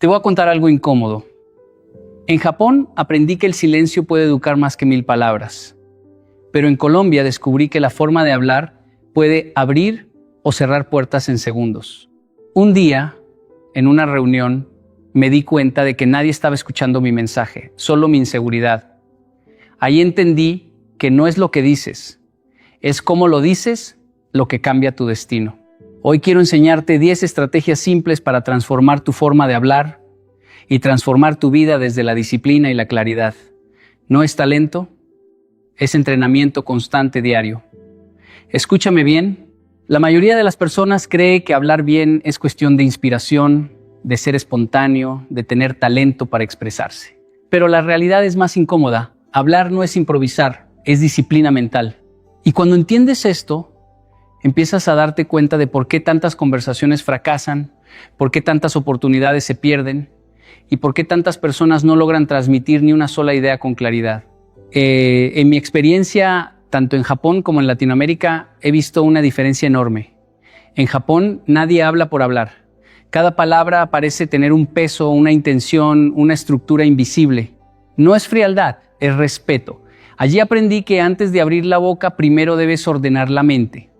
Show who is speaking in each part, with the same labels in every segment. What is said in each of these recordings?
Speaker 1: Te voy a contar algo incómodo. En Japón aprendí que el silencio puede educar más que 1000 palabras. Pero en Colombia descubrí que la forma de hablar puede abrir o cerrar puertas en segundos. Un día, en una reunión, me di cuenta de que nadie estaba escuchando mi mensaje, solo mi inseguridad. Ahí entendí que no es lo que dices, es cómo lo dices lo que cambia tu destino. Hoy quiero enseñarte 10 estrategias simples para transformar tu forma de hablar y transformar tu vida desde la disciplina y la claridad. No es talento, es entrenamiento constante diario. Escúchame bien, la mayoría de las personas cree que hablar bien es cuestión de inspiración, de ser espontáneo, de tener talento para expresarse. Pero la realidad es más incómoda. Hablar no es improvisar, es disciplina mental. Y cuando entiendes esto, empiezas a darte cuenta de por qué tantas conversaciones fracasan, por qué tantas oportunidades se pierden y por qué tantas personas no logran transmitir ni una sola idea con claridad. En mi experiencia, tanto en Japón como en Latinoamérica, he visto una diferencia enorme. En Japón nadie habla por hablar. Cada palabra parece tener un peso, una intención, una estructura invisible. No es frialdad, es respeto. Allí aprendí que antes de abrir la boca, primero debes ordenar la mente.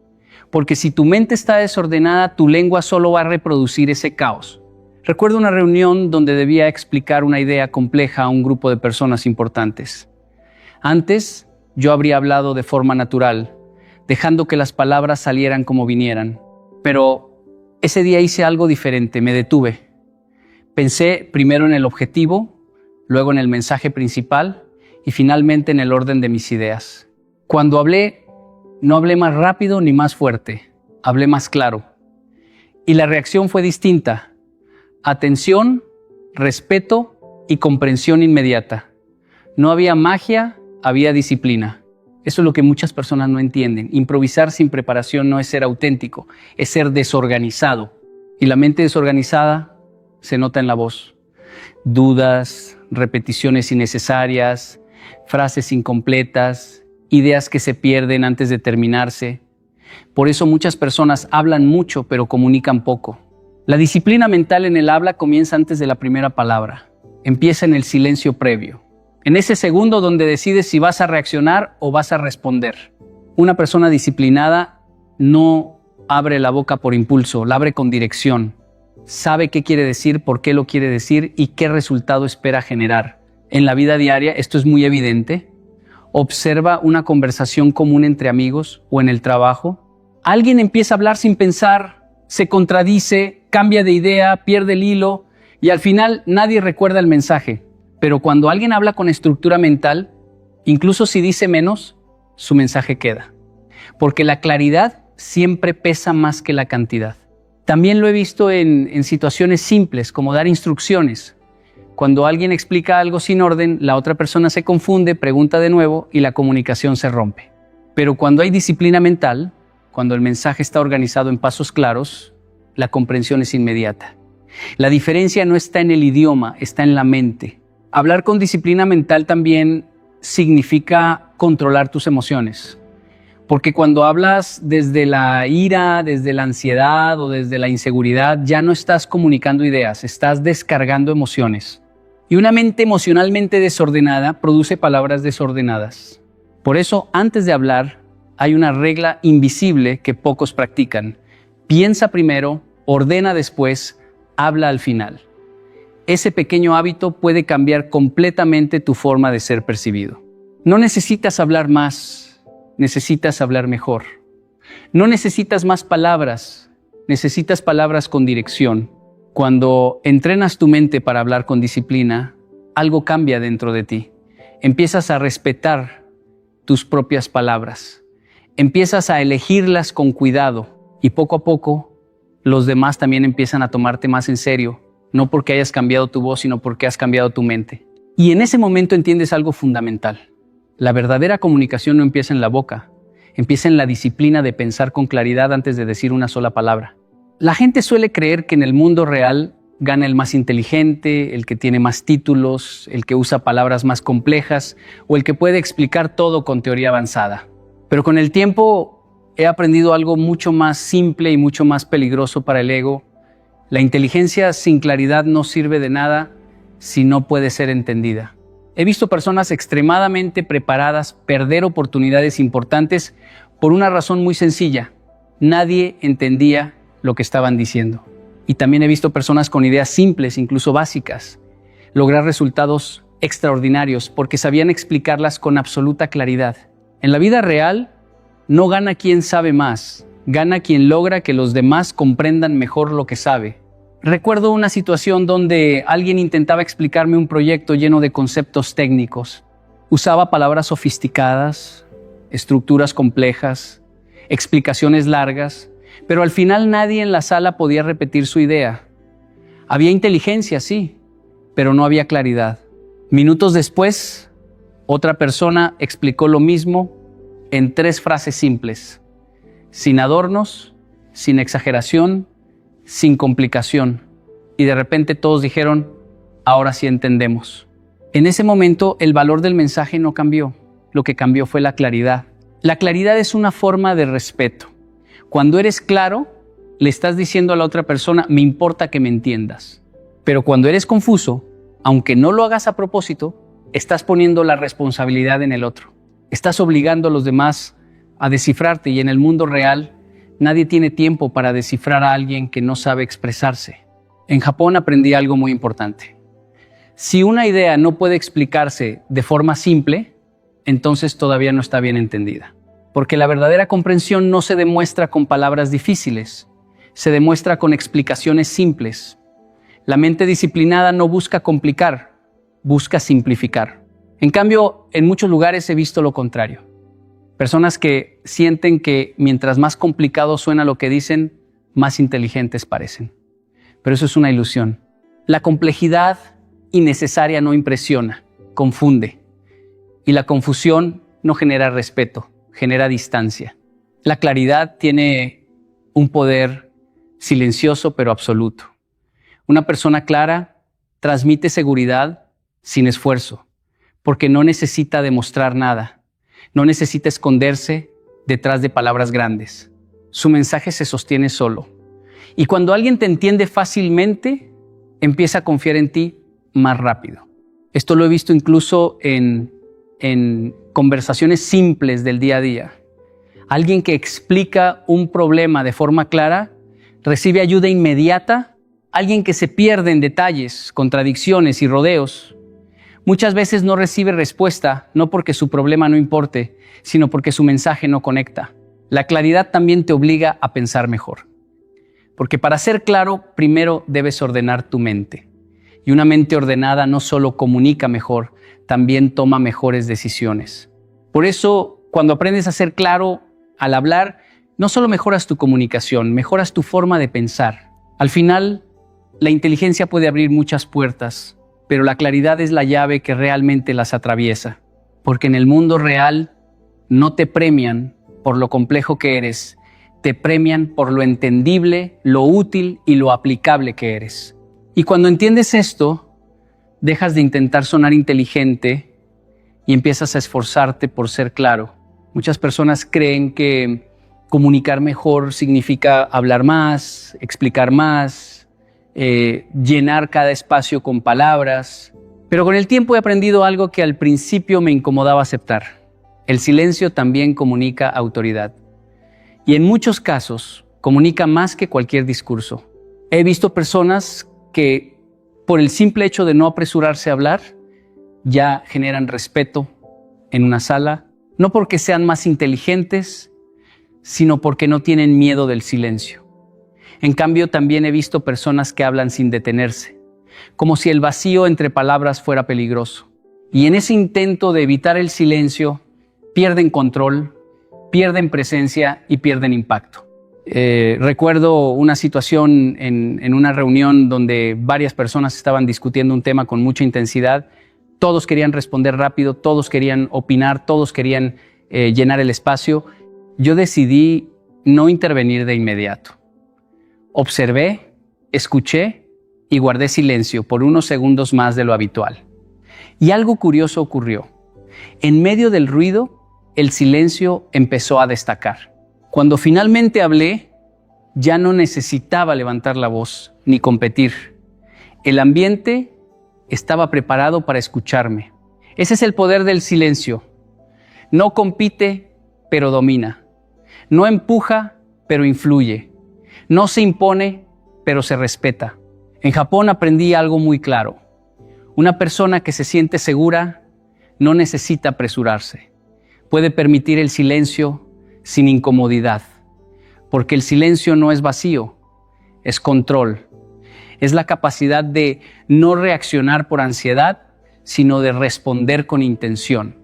Speaker 1: Porque si tu mente está desordenada, tu lengua solo va a reproducir ese caos. Recuerdo una reunión donde debía explicar una idea compleja a un grupo de personas importantes. Antes, yo habría hablado de forma natural, dejando que las palabras salieran como vinieran. Pero ese día hice algo diferente, me detuve. Pensé primero en el objetivo, luego en el mensaje principal y finalmente en el orden de mis ideas. Cuando hablé, no hablé más rápido ni más fuerte, hablé más claro. Y la reacción fue distinta. Atención, respeto y comprensión inmediata. No había magia, había disciplina. Eso es lo que muchas personas no entienden. Improvisar sin preparación no es ser auténtico, es ser desorganizado. Y la mente desorganizada se nota en la voz. Dudas, repeticiones innecesarias, frases incompletas, ideas que se pierden antes de terminarse. Por eso muchas personas hablan mucho pero comunican poco. La disciplina mental en el habla comienza antes de la primera palabra. Empieza en el silencio previo. En ese segundo donde decides si vas a reaccionar o vas a responder. Una persona disciplinada no abre la boca por impulso, la abre con dirección. Sabe qué quiere decir, por qué lo quiere decir y qué resultado espera generar. En la vida diaria esto es muy evidente. Observa una conversación común entre amigos o en el trabajo. Alguien empieza a hablar sin pensar, se contradice, cambia de idea, pierde el hilo y al final nadie recuerda el mensaje. Pero cuando alguien habla con estructura mental, incluso si dice menos, su mensaje queda. Porque la claridad siempre pesa más que la cantidad. También lo he visto en situaciones simples, como dar instrucciones. Cuando alguien explica algo sin orden, la otra persona se confunde, pregunta de nuevo y la comunicación se rompe. Pero cuando hay disciplina mental, cuando el mensaje está organizado en pasos claros, la comprensión es inmediata. La diferencia no está en el idioma, está en la mente. Hablar con disciplina mental también significa controlar tus emociones. Porque cuando hablas desde la ira, desde la ansiedad o desde la inseguridad, ya no estás comunicando ideas, estás descargando emociones. Y una mente emocionalmente desordenada produce palabras desordenadas. Por eso, antes de hablar, hay una regla invisible que pocos practican. Piensa primero, ordena después, habla al final. Ese pequeño hábito puede cambiar completamente tu forma de ser percibido. No necesitas hablar más, necesitas hablar mejor. No necesitas más palabras, necesitas palabras con dirección. Cuando entrenas tu mente para hablar con disciplina, algo cambia dentro de ti. Empiezas a respetar tus propias palabras. Empiezas a elegirlas con cuidado y poco a poco los demás también empiezan a tomarte más en serio. No porque hayas cambiado tu voz, sino porque has cambiado tu mente. Y en ese momento entiendes algo fundamental. La verdadera comunicación no empieza en la boca, empieza en la disciplina de pensar con claridad antes de decir una sola palabra. La gente suele creer que en el mundo real gana el más inteligente, el que tiene más títulos, el que usa palabras más complejas o el que puede explicar todo con teoría avanzada. Pero con el tiempo he aprendido algo mucho más simple y mucho más peligroso para el ego, La inteligencia sin claridad no sirve de nada si no puede ser entendida. He visto personas extremadamente preparadas perder oportunidades importantes por una razón muy sencilla. Nadie entendía lo que estaban diciendo. Y también he visto personas con ideas simples, incluso básicas, lograr resultados extraordinarios porque sabían explicarlas con absoluta claridad. En la vida real, no gana quien sabe más, gana quien logra que los demás comprendan mejor lo que sabe. Recuerdo una situación donde alguien intentaba explicarme un proyecto lleno de conceptos técnicos. Usaba palabras sofisticadas, estructuras complejas, explicaciones largas, pero al final nadie en la sala podía repetir su idea. Había inteligencia, sí, pero no había claridad. Minutos después, otra persona explicó lo mismo en 3 frases simples, sin adornos, sin exageración, sin complicación. Y de repente todos dijeron, ahora sí entendemos. En ese momento el valor del mensaje no cambió, lo que cambió fue la claridad. La claridad es una forma de respeto. Cuando eres claro, le estás diciendo a la otra persona, me importa que me entiendas. Pero cuando eres confuso, aunque no lo hagas a propósito, estás poniendo la responsabilidad en el otro. Estás obligando a los demás a descifrarte y en el mundo real nadie tiene tiempo para descifrar a alguien que no sabe expresarse. En Japón aprendí algo muy importante. Si una idea no puede explicarse de forma simple, entonces todavía no está bien entendida. Porque la verdadera comprensión no se demuestra con palabras difíciles, se demuestra con explicaciones simples. La mente disciplinada no busca complicar, busca simplificar. En cambio, en muchos lugares he visto lo contrario. Personas que sienten que mientras más complicado suena lo que dicen, más inteligentes parecen. Pero eso es una ilusión. La complejidad innecesaria no impresiona, confunde. Y la confusión no genera respeto, genera distancia. La claridad tiene un poder silencioso pero absoluto. Una persona clara transmite seguridad sin esfuerzo, porque no necesita demostrar nada, no necesita esconderse detrás de palabras grandes. Su mensaje se sostiene solo. Y cuando alguien te entiende fácilmente, empieza a confiar en ti más rápido. Esto lo he visto incluso en conversaciones simples del día a día. Alguien que explica un problema de forma clara recibe ayuda inmediata. Alguien que se pierde en detalles, contradicciones y rodeos, muchas veces no recibe respuesta, no porque su problema no importe, sino porque su mensaje no conecta. La claridad también te obliga a pensar mejor. Porque para ser claro, primero debes ordenar tu mente. Y una mente ordenada no solo comunica mejor, también toma mejores decisiones. Por eso, cuando aprendes a ser claro al hablar, no solo mejoras tu comunicación, mejoras tu forma de pensar. Al final, la inteligencia puede abrir muchas puertas, pero la claridad es la llave que realmente las atraviesa. Porque en el mundo real no te premian por lo complejo que eres, te premian por lo entendible, lo útil y lo aplicable que eres. Y cuando entiendes esto, dejas de intentar sonar inteligente y empiezas a esforzarte por ser claro. Muchas personas creen que comunicar mejor significa hablar más, explicar más, llenar cada espacio con palabras. Pero con el tiempo he aprendido algo que al principio me incomodaba aceptar. El silencio también comunica autoridad. Y en muchos casos comunica más que cualquier discurso. He visto personas que por el simple hecho de no apresurarse a hablar, ya generan respeto en una sala, no porque sean más inteligentes, sino porque no tienen miedo del silencio. En cambio, también he visto personas que hablan sin detenerse, como si el vacío entre palabras fuera peligroso. Y en ese intento de evitar el silencio, pierden control, pierden presencia y pierden impacto. Recuerdo una situación en una reunión donde varias personas estaban discutiendo un tema con mucha intensidad. Todos querían responder rápido, todos querían opinar, todos querían llenar el espacio. Yo decidí no intervenir de inmediato. Observé, escuché y guardé silencio por unos segundos más de lo habitual. Y algo curioso ocurrió. En medio del ruido, el silencio empezó a destacar. Cuando finalmente hablé, ya no necesitaba levantar la voz ni competir. El ambiente estaba preparado para escucharme. Ese es el poder del silencio. No compite, pero domina. No empuja, pero influye. No se impone, pero se respeta. En Japón aprendí algo muy claro. Una persona que se siente segura no necesita apresurarse. Puede permitir el silencio sin incomodidad, porque el silencio no es vacío, es control. Es la capacidad de no reaccionar por ansiedad, sino de responder con intención.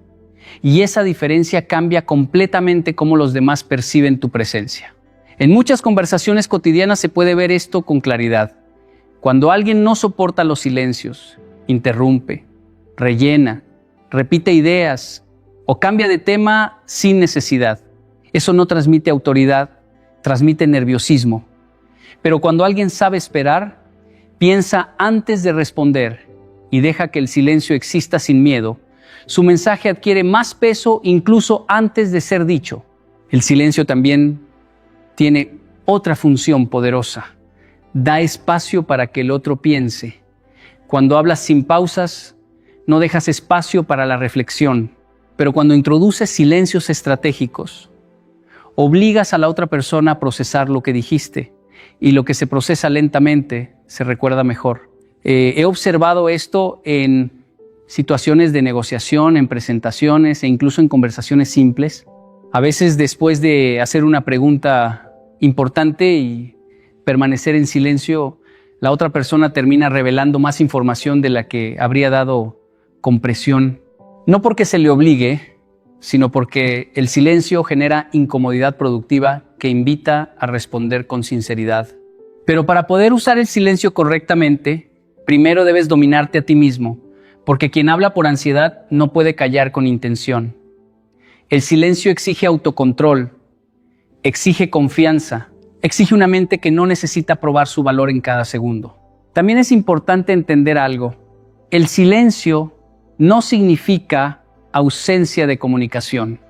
Speaker 1: Y esa diferencia cambia completamente cómo los demás perciben tu presencia. En muchas conversaciones cotidianas se puede ver esto con claridad. Cuando alguien no soporta los silencios, interrumpe, rellena, repite ideas o cambia de tema sin necesidad, eso no transmite autoridad, transmite nerviosismo. Pero cuando alguien sabe esperar, piensa antes de responder y deja que el silencio exista sin miedo, su mensaje adquiere más peso incluso antes de ser dicho. El silencio también tiene otra función poderosa. Da espacio para que el otro piense. Cuando hablas sin pausas, no dejas espacio para la reflexión. Pero cuando introduces silencios estratégicos, obligas a la otra persona a procesar lo que dijiste. Y lo que se procesa lentamente se recuerda mejor. He observado esto en situaciones de negociación, en presentaciones e incluso en conversaciones simples. A veces después de hacer una pregunta importante y permanecer en silencio, la otra persona termina revelando más información de la que habría dado con presión. No porque se le obligue, sino porque el silencio genera incomodidad productiva que invita a responder con sinceridad. Pero para poder usar el silencio correctamente, primero debes dominarte a ti mismo, porque quien habla por ansiedad no puede callar con intención. El silencio exige autocontrol, exige confianza, exige una mente que no necesita probar su valor en cada segundo. También es importante entender algo. El silencio no significa ausencia de comunicación.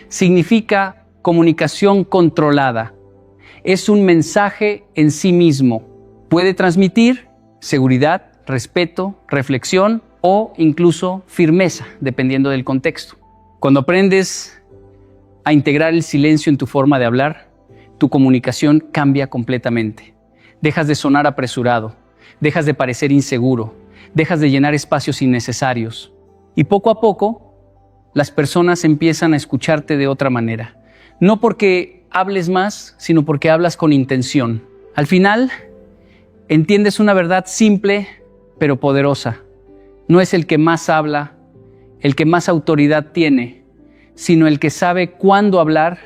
Speaker 1: Significa comunicación controlada. Es un mensaje en sí mismo. Puede transmitir seguridad, respeto, reflexión o incluso firmeza, dependiendo del contexto. Cuando aprendes a integrar el silencio en tu forma de hablar, tu comunicación cambia completamente. Dejas de sonar apresurado, dejas de parecer inseguro, dejas de llenar espacios innecesarios. Y poco a poco, las personas empiezan a escucharte de otra manera. No porque hables más, sino porque hablas con intención. Al final, entiendes una verdad simple, pero poderosa. No es el que más habla, el que más autoridad tiene, sino el que sabe cuándo hablar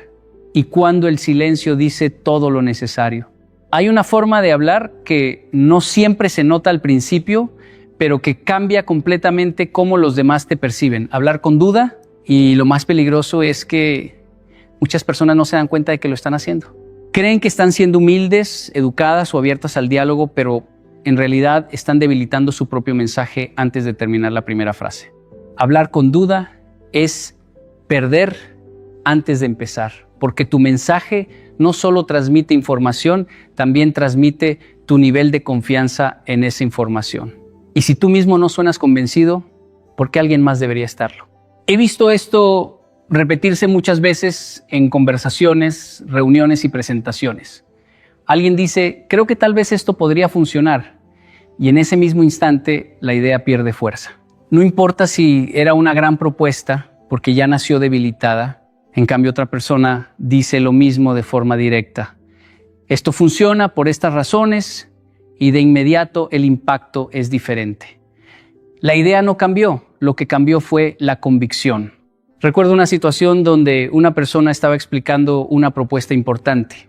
Speaker 1: y cuándo el silencio dice todo lo necesario. Hay una forma de hablar que no siempre se nota al principio, pero que cambia completamente cómo los demás te perciben. Hablar con duda, y lo más peligroso es que muchas personas no se dan cuenta de que lo están haciendo. Creen que están siendo humildes, educadas o abiertas al diálogo, pero en realidad están debilitando su propio mensaje antes de terminar la primera frase. Hablar con duda es perder antes de empezar, porque tu mensaje no solo transmite información, también transmite tu nivel de confianza en esa información. Y si tú mismo no suenas convencido, ¿por qué alguien más debería estarlo? He visto esto repetirse muchas veces en conversaciones, reuniones y presentaciones. Alguien dice, creo que tal vez esto podría funcionar, y en ese mismo instante la idea pierde fuerza. No importa si era una gran propuesta, porque ya nació debilitada. En cambio, otra persona dice lo mismo de forma directa. Esto funciona por estas razones, y de inmediato el impacto es diferente. La idea no cambió, lo que cambió fue la convicción. Recuerdo una situación donde una persona estaba explicando una propuesta importante.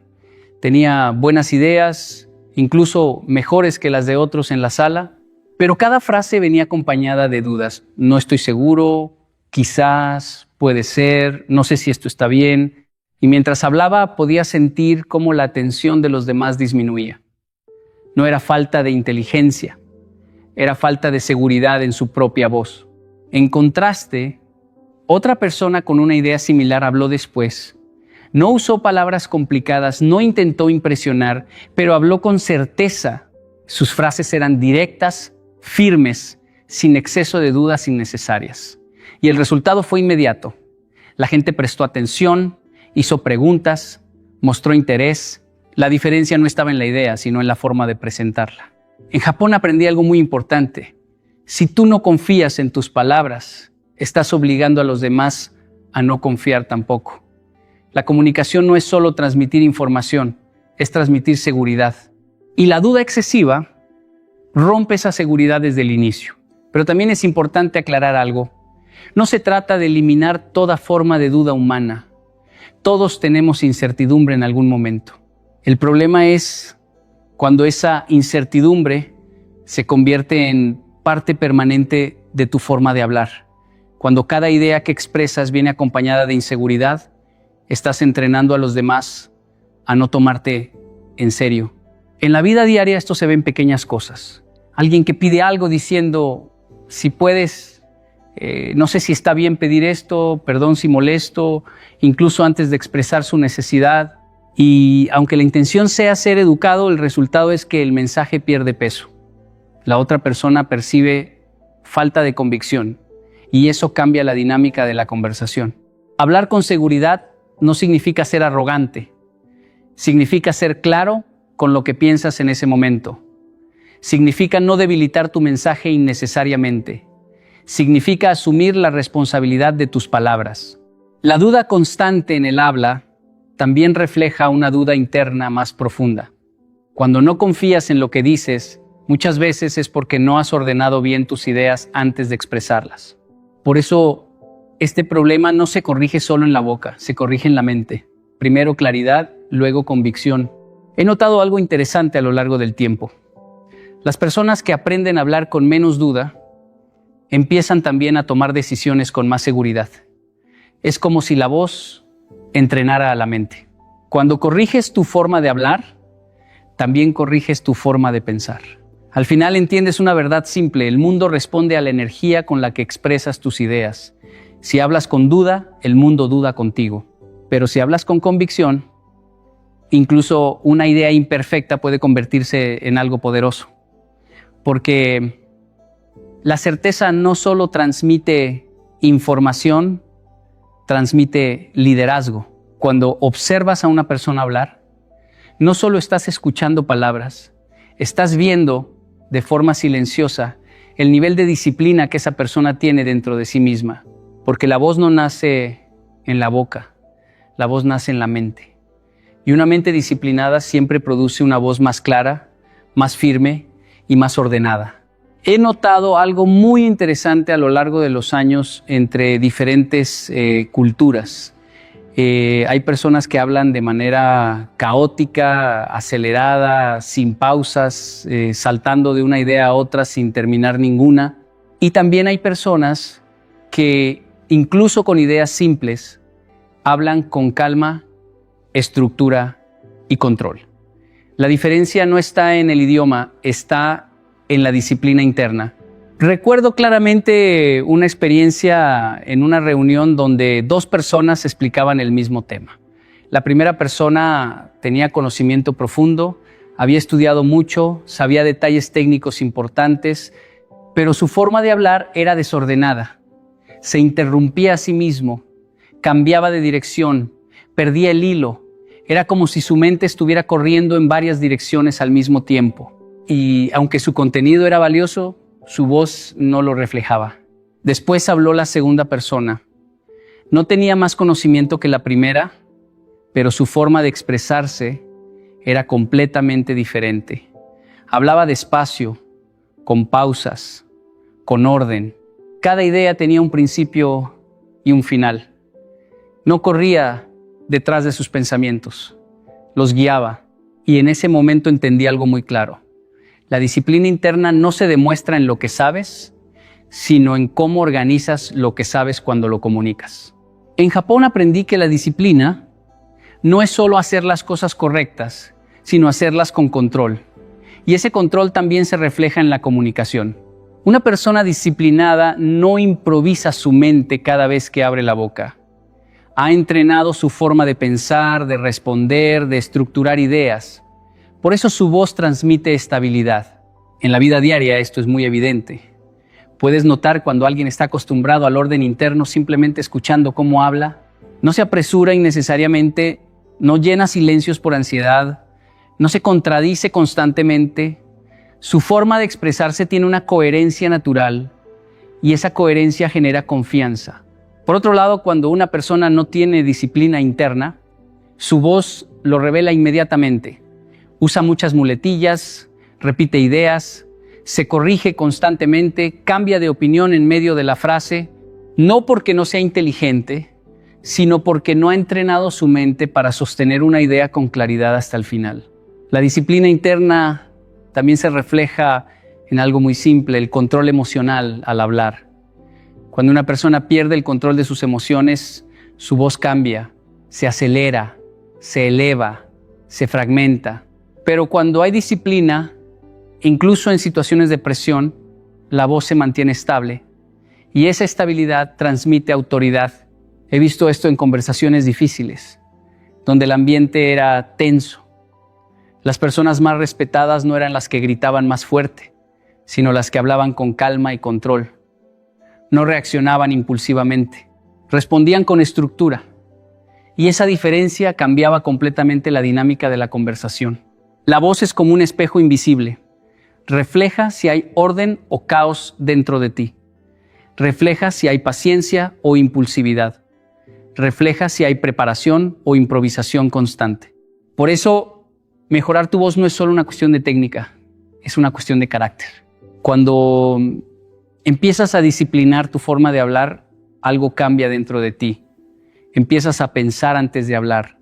Speaker 1: Tenía buenas ideas, incluso mejores que las de otros en la sala, pero cada frase venía acompañada de dudas. No estoy seguro, quizás, puede ser, no sé si esto está bien. Y mientras hablaba podía sentir cómo la atención de los demás disminuía. No era falta de inteligencia, era falta de seguridad en su propia voz. En contraste, otra persona con una idea similar habló después, No usó palabras complicadas, no intentó impresionar, pero habló con certeza. Sus frases eran directas, firmes, sin exceso de dudas innecesarias. Y el resultado fue inmediato. La gente prestó atención, hizo preguntas, mostró interés. La diferencia no estaba en la idea, sino en la forma de presentarla. En Japón aprendí algo muy importante. Si tú no confías en tus palabras, estás obligando a los demás a no confiar tampoco. La comunicación no es solo transmitir información, es transmitir seguridad. Y la duda excesiva rompe esa seguridad desde el inicio. Pero también es importante aclarar algo. No se trata de eliminar toda forma de duda humana. Todos tenemos incertidumbre en algún momento. El problema es cuando esa incertidumbre se convierte en parte permanente de tu forma de hablar. Cuando cada idea que expresas viene acompañada de inseguridad, estás entrenando a los demás a no tomarte en serio. En la vida diaria esto se ve en pequeñas cosas. Alguien que pide algo diciendo, si puedes, no sé si está bien pedir esto, perdón si molesto, incluso antes de expresar su necesidad. Y aunque la intención sea ser educado, el resultado es que el mensaje pierde peso. La otra persona percibe falta de convicción y eso cambia la dinámica de la conversación. Hablar con seguridad no significa ser arrogante, significa ser claro con lo que piensas en ese momento. Significa no debilitar tu mensaje innecesariamente. Significa asumir la responsabilidad de tus palabras. La duda constante en el habla también refleja una duda interna más profunda. Cuando no confías en lo que dices, muchas veces es porque no has ordenado bien tus ideas antes de expresarlas. Por eso, este problema no se corrige solo en la boca, se corrige en la mente. Primero claridad, luego convicción. He notado algo interesante a lo largo del tiempo. Las personas que aprenden a hablar con menos duda empiezan también a tomar decisiones con más seguridad. Es como si la voz entrenara a la mente. Cuando corriges tu forma de hablar, también corriges tu forma de pensar. Al final entiendes una verdad simple: el mundo responde a la energía con la que expresas tus ideas. Si hablas con duda, el mundo duda contigo. Pero si hablas con convicción, incluso una idea imperfecta puede convertirse en algo poderoso. Porque la certeza no solo transmite información, transmite liderazgo. Cuando observas a una persona hablar, no solo estás escuchando palabras, estás viendo de forma silenciosa el nivel de disciplina que esa persona tiene dentro de sí misma. Porque la voz no nace en la boca, la voz nace en la mente. Y una mente disciplinada siempre produce una voz más clara, más firme y más ordenada. He notado algo muy interesante a lo largo de los años entre diferentes culturas. Hay personas que hablan de manera caótica, acelerada, sin pausas, saltando de una idea a otra sin terminar ninguna. Y también hay personas que, incluso con ideas simples, hablan con calma, estructura y control. La diferencia no está en el idioma, está en la disciplina interna. Recuerdo claramente una experiencia en una reunión donde dos personas explicaban el mismo tema. La primera persona tenía conocimiento profundo, había estudiado mucho, sabía detalles técnicos importantes, pero su forma de hablar era desordenada. Se interrumpía a sí mismo, cambiaba de dirección, perdía el hilo. Era como si su mente estuviera corriendo en varias direcciones al mismo tiempo. Y aunque su contenido era valioso, su voz no lo reflejaba. Después habló la segunda persona. No tenía más conocimiento que la primera, pero su forma de expresarse era completamente diferente. Hablaba despacio, con pausas, con orden. Cada idea tenía un principio y un final. No corría detrás de sus pensamientos, los guiaba, y en ese momento entendí algo muy claro. La disciplina interna no se demuestra en lo que sabes, sino en cómo organizas lo que sabes cuando lo comunicas. En Japón aprendí que la disciplina no es solo hacer las cosas correctas, sino hacerlas con control. Y ese control también se refleja en la comunicación. Una persona disciplinada no improvisa su mente cada vez que abre la boca. Ha entrenado su forma de pensar, de responder, de estructurar ideas. Por eso su voz transmite estabilidad. En la vida diaria esto es muy evidente. Puedes notar cuando alguien está acostumbrado al orden interno simplemente escuchando cómo habla. No se apresura innecesariamente, no llena silencios por ansiedad, no se contradice constantemente. Su forma de expresarse tiene una coherencia natural y esa coherencia genera confianza. Por otro lado, cuando una persona no tiene disciplina interna, su voz lo revela inmediatamente. Usa muchas muletillas, repite ideas, se corrige constantemente, cambia de opinión en medio de la frase, no porque no sea inteligente, sino porque no ha entrenado su mente para sostener una idea con claridad hasta el final. La disciplina interna también se refleja en algo muy simple, el control emocional al hablar. Cuando una persona pierde el control de sus emociones, su voz cambia, se acelera, se eleva, se fragmenta. Pero cuando hay disciplina, incluso en situaciones de presión, la voz se mantiene estable y esa estabilidad transmite autoridad. He visto esto en conversaciones difíciles, donde el ambiente era tenso. Las personas más respetadas no eran las que gritaban más fuerte, sino las que hablaban con calma y control. No reaccionaban impulsivamente, respondían con estructura. Y esa diferencia cambiaba completamente la dinámica de la conversación. La voz es como un espejo invisible. Refleja si hay orden o caos dentro de ti. Refleja si hay paciencia o impulsividad. Refleja si hay preparación o improvisación constante. Por eso, mejorar tu voz no es solo una cuestión de técnica, es una cuestión de carácter. Cuando empiezas a disciplinar tu forma de hablar, algo cambia dentro de ti. Empiezas a pensar antes de hablar.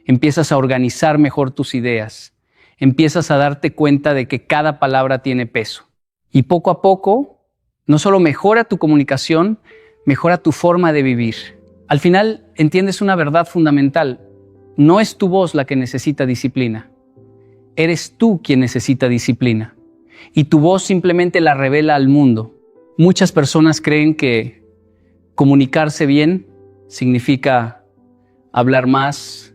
Speaker 1: Empiezas a organizar mejor tus ideas. Empiezas a darte cuenta de que cada palabra tiene peso. Y poco a poco, no solo mejora tu comunicación, mejora tu forma de vivir. Al final, entiendes una verdad fundamental. No es tu voz la que necesita disciplina. Eres tú quien necesita disciplina. Y tu voz simplemente la revela al mundo. Muchas personas creen que comunicarse bien significa hablar más,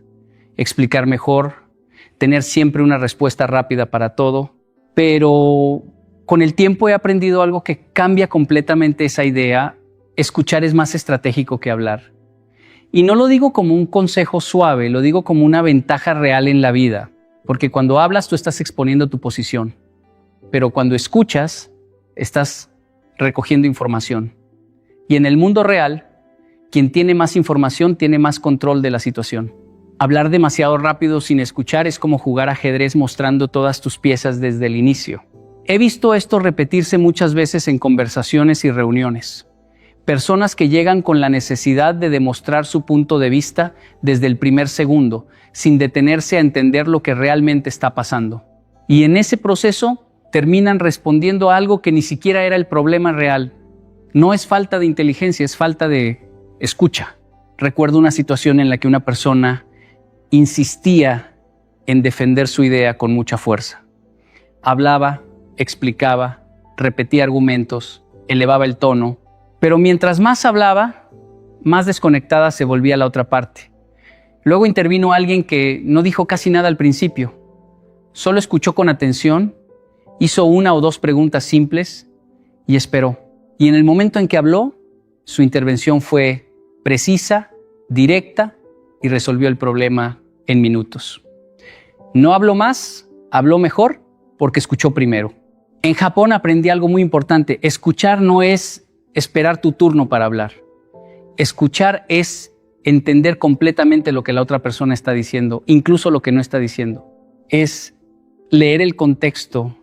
Speaker 1: explicar mejor, tener siempre una respuesta rápida para todo. Pero con el tiempo he aprendido algo que cambia completamente esa idea. Escuchar es más estratégico que hablar. Y no lo digo como un consejo suave, lo digo como una ventaja real en la vida. Porque cuando hablas tú estás exponiendo tu posición. Pero cuando escuchas, estás recogiendo información. Y en el mundo real, quien tiene más información tiene más control de la situación. Hablar demasiado rápido sin escuchar es como jugar ajedrez mostrando todas tus piezas desde el inicio. He visto esto repetirse muchas veces en conversaciones y reuniones. Personas que llegan con la necesidad de demostrar su punto de vista desde el primer segundo, sin detenerse a entender lo que realmente está pasando. Y en ese proceso terminan respondiendo a algo que ni siquiera era el problema real. No es falta de inteligencia, es falta de escucha. Recuerdo una situación en la que una persona insistía en defender su idea con mucha fuerza. Hablaba, explicaba, repetía argumentos, elevaba el tono, pero mientras más hablaba, más desconectada se volvía la otra parte. Luego intervino alguien que no dijo casi nada al principio. Solo escuchó con atención, hizo una o dos preguntas simples y esperó. Y en el momento en que habló, su intervención fue precisa, directa y resolvió el problema en minutos. No habló más, habló mejor porque escuchó primero. En Japón aprendí algo muy importante. Escuchar no es esperar tu turno para hablar. Escuchar es entender completamente lo que la otra persona está diciendo, incluso lo que no está diciendo. Es leer el contexto,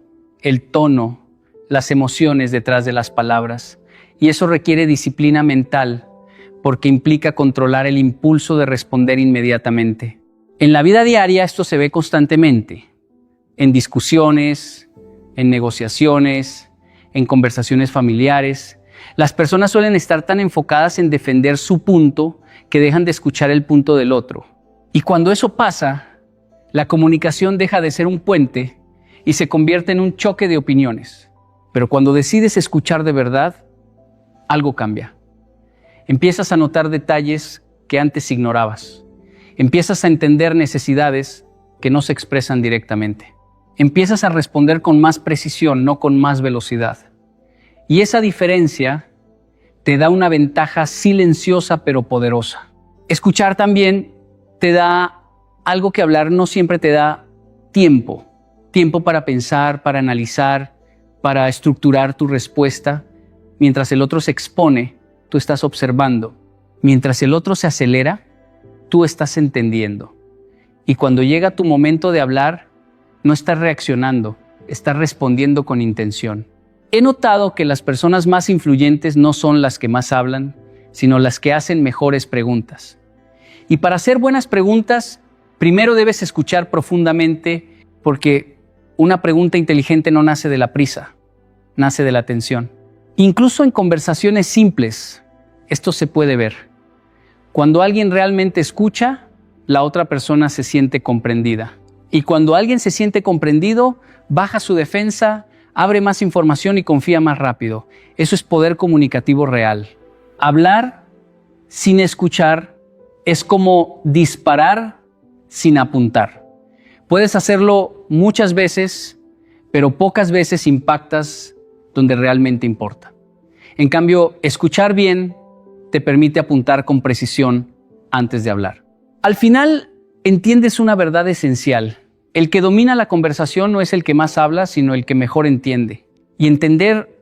Speaker 1: el tono, las emociones detrás de las palabras. Y eso requiere disciplina mental porque implica controlar el impulso de responder inmediatamente. En la vida diaria esto se ve constantemente, en discusiones, en negociaciones, en conversaciones familiares. Las personas suelen estar tan enfocadas en defender su punto que dejan de escuchar el punto del otro. Y cuando eso pasa, la comunicación deja de ser un puente y se convierte en un choque de opiniones. Pero cuando decides escuchar de verdad, algo cambia. Empiezas a notar detalles que antes ignorabas. Empiezas a entender necesidades que no se expresan directamente. Empiezas a responder con más precisión, no con más velocidad. Y esa diferencia te da una ventaja silenciosa pero poderosa. Escuchar también te da algo que hablar no siempre te da tiempo. Tiempo para pensar, para analizar, para estructurar tu respuesta. Mientras el otro se expone, tú estás observando. Mientras el otro se acelera, tú estás entendiendo. Y cuando llega tu momento de hablar, no estás reaccionando, estás respondiendo con intención. He notado que las personas más influyentes no son las que más hablan, sino las que hacen mejores preguntas. Y para hacer buenas preguntas, primero debes escuchar profundamente, porque una pregunta inteligente no nace de la prisa, nace de la atención. Incluso en conversaciones simples, esto se puede ver. Cuando alguien realmente escucha, la otra persona se siente comprendida. Y cuando alguien se siente comprendido, baja su defensa, abre más información y confía más rápido. Eso es poder comunicativo real. Hablar sin escuchar es como disparar sin apuntar. Puedes hacerlo muchas veces, pero pocas veces impactas donde realmente importa. En cambio, escuchar bien te permite apuntar con precisión antes de hablar. Al final, entiendes una verdad esencial. El que domina la conversación no es el que más habla, sino el que mejor entiende. Y entender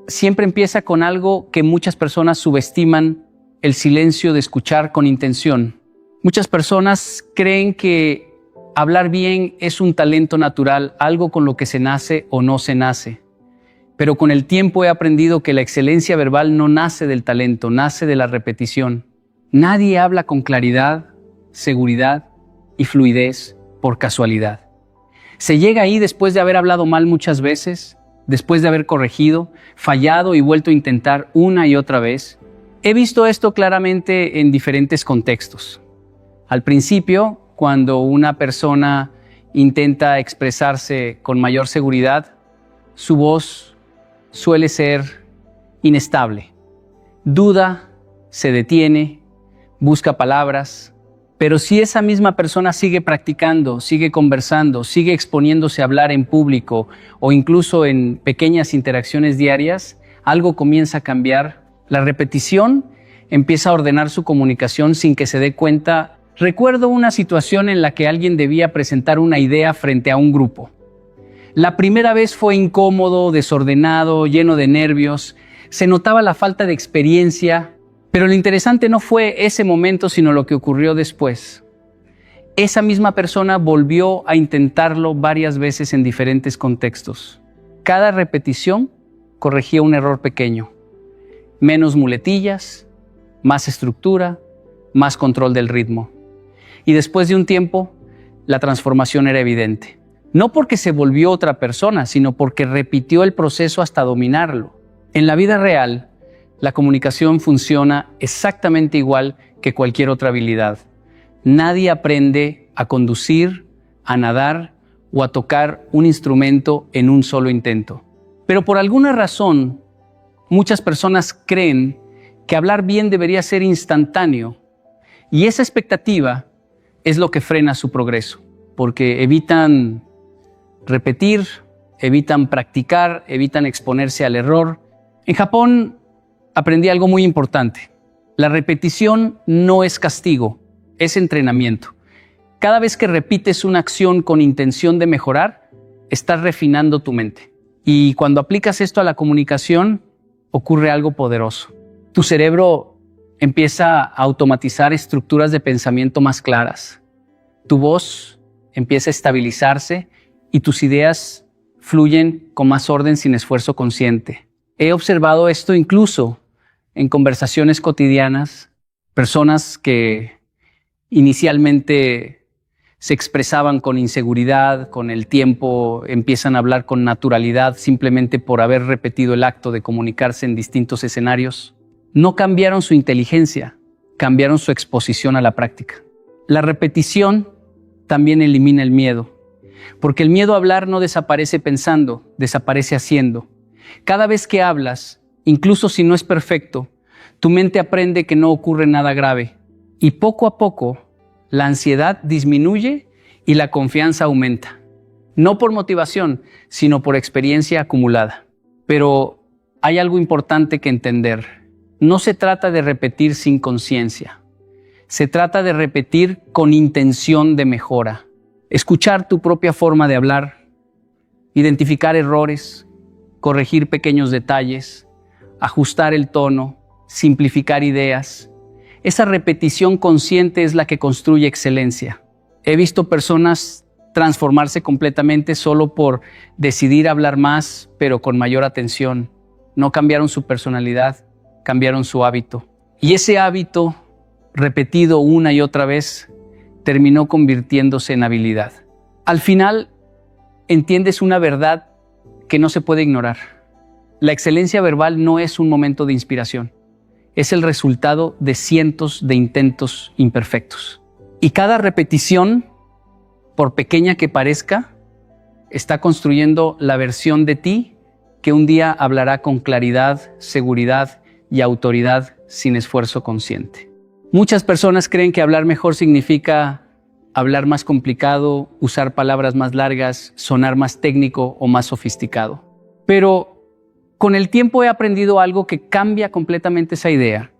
Speaker 1: siempre empieza con algo que muchas personas subestiman: el silencio de escuchar con intención. Muchas personas creen que hablar bien es un talento natural, algo con lo que se nace o no se nace. Pero con el tiempo he aprendido que la excelencia verbal no nace del talento, nace de la repetición. Nadie habla con claridad, seguridad y fluidez por casualidad. Se llega ahí después de haber hablado mal muchas veces, después de haber corregido, fallado y vuelto a intentar una y otra vez. He visto esto claramente en diferentes contextos. Al principio, cuando una persona intenta expresarse con mayor seguridad, su voz suele ser inestable. Duda, se detiene, busca palabras. Pero si esa misma persona sigue practicando, sigue conversando, sigue exponiéndose a hablar en público o incluso en pequeñas interacciones diarias, algo comienza a cambiar. La repetición empieza a ordenar su comunicación sin que se dé cuenta. Recuerdo una situación en la que alguien debía presentar una idea frente a un grupo. La primera vez fue incómodo, desordenado, lleno de nervios. Se notaba la falta de experiencia. Pero lo interesante no fue ese momento, sino lo que ocurrió después. Esa misma persona volvió a intentarlo varias veces en diferentes contextos. Cada repetición corregía un error pequeño. Menos muletillas, más estructura, más control del ritmo. Y después de un tiempo, la transformación era evidente. No porque se volvió otra persona, sino porque repitió el proceso hasta dominarlo. En la vida real, la comunicación funciona exactamente igual que cualquier otra habilidad. Nadie aprende a conducir, a nadar o a tocar un instrumento en un solo intento. Pero por alguna razón, muchas personas creen que hablar bien debería ser instantáneo. Y esa expectativa es lo que frena su progreso, porque evitan repetir, evitan practicar, evitan exponerse al error. En Japón, aprendí algo muy importante. La repetición no es castigo, es entrenamiento. Cada vez que repites una acción con intención de mejorar, estás refinando tu mente. Y cuando aplicas esto a la comunicación, ocurre algo poderoso. Tu cerebro empieza a automatizar estructuras de pensamiento más claras. Tu voz empieza a estabilizarse y tus ideas fluyen con más orden sin esfuerzo consciente. He observado esto incluso en conversaciones cotidianas, personas que inicialmente se expresaban con inseguridad, con el tiempo empiezan a hablar con naturalidad simplemente por haber repetido el acto de comunicarse en distintos escenarios. No cambiaron su inteligencia, cambiaron su exposición a la práctica. La repetición también elimina el miedo, porque el miedo a hablar no desaparece pensando, desaparece haciendo. Cada vez que hablas, incluso si no es perfecto, tu mente aprende que no ocurre nada grave. Y poco a poco, la ansiedad disminuye y la confianza aumenta. No por motivación, sino por experiencia acumulada. Pero hay algo importante que entender. No se trata de repetir sin conciencia. Se trata de repetir con intención de mejora. Escuchar tu propia forma de hablar, identificar errores, corregir pequeños detalles, ajustar el tono, simplificar ideas. Esa repetición consciente es la que construye excelencia. He visto personas transformarse completamente solo por decidir hablar más, pero con mayor atención. No cambiaron su personalidad, cambiaron su hábito. Y ese hábito, repetido una y otra vez, terminó convirtiéndose en habilidad. Al final, entiendes una verdad que no se puede ignorar. La excelencia verbal no es un momento de inspiración. Es el resultado de cientos de intentos imperfectos. Y cada repetición, por pequeña que parezca, está construyendo la versión de ti que un día hablará con claridad, seguridad y autoridad sin esfuerzo consciente. Muchas personas creen que hablar mejor significa hablar más complicado, usar palabras más largas, sonar más técnico o más sofisticado. Pero con el tiempo he aprendido algo que cambia completamente esa idea.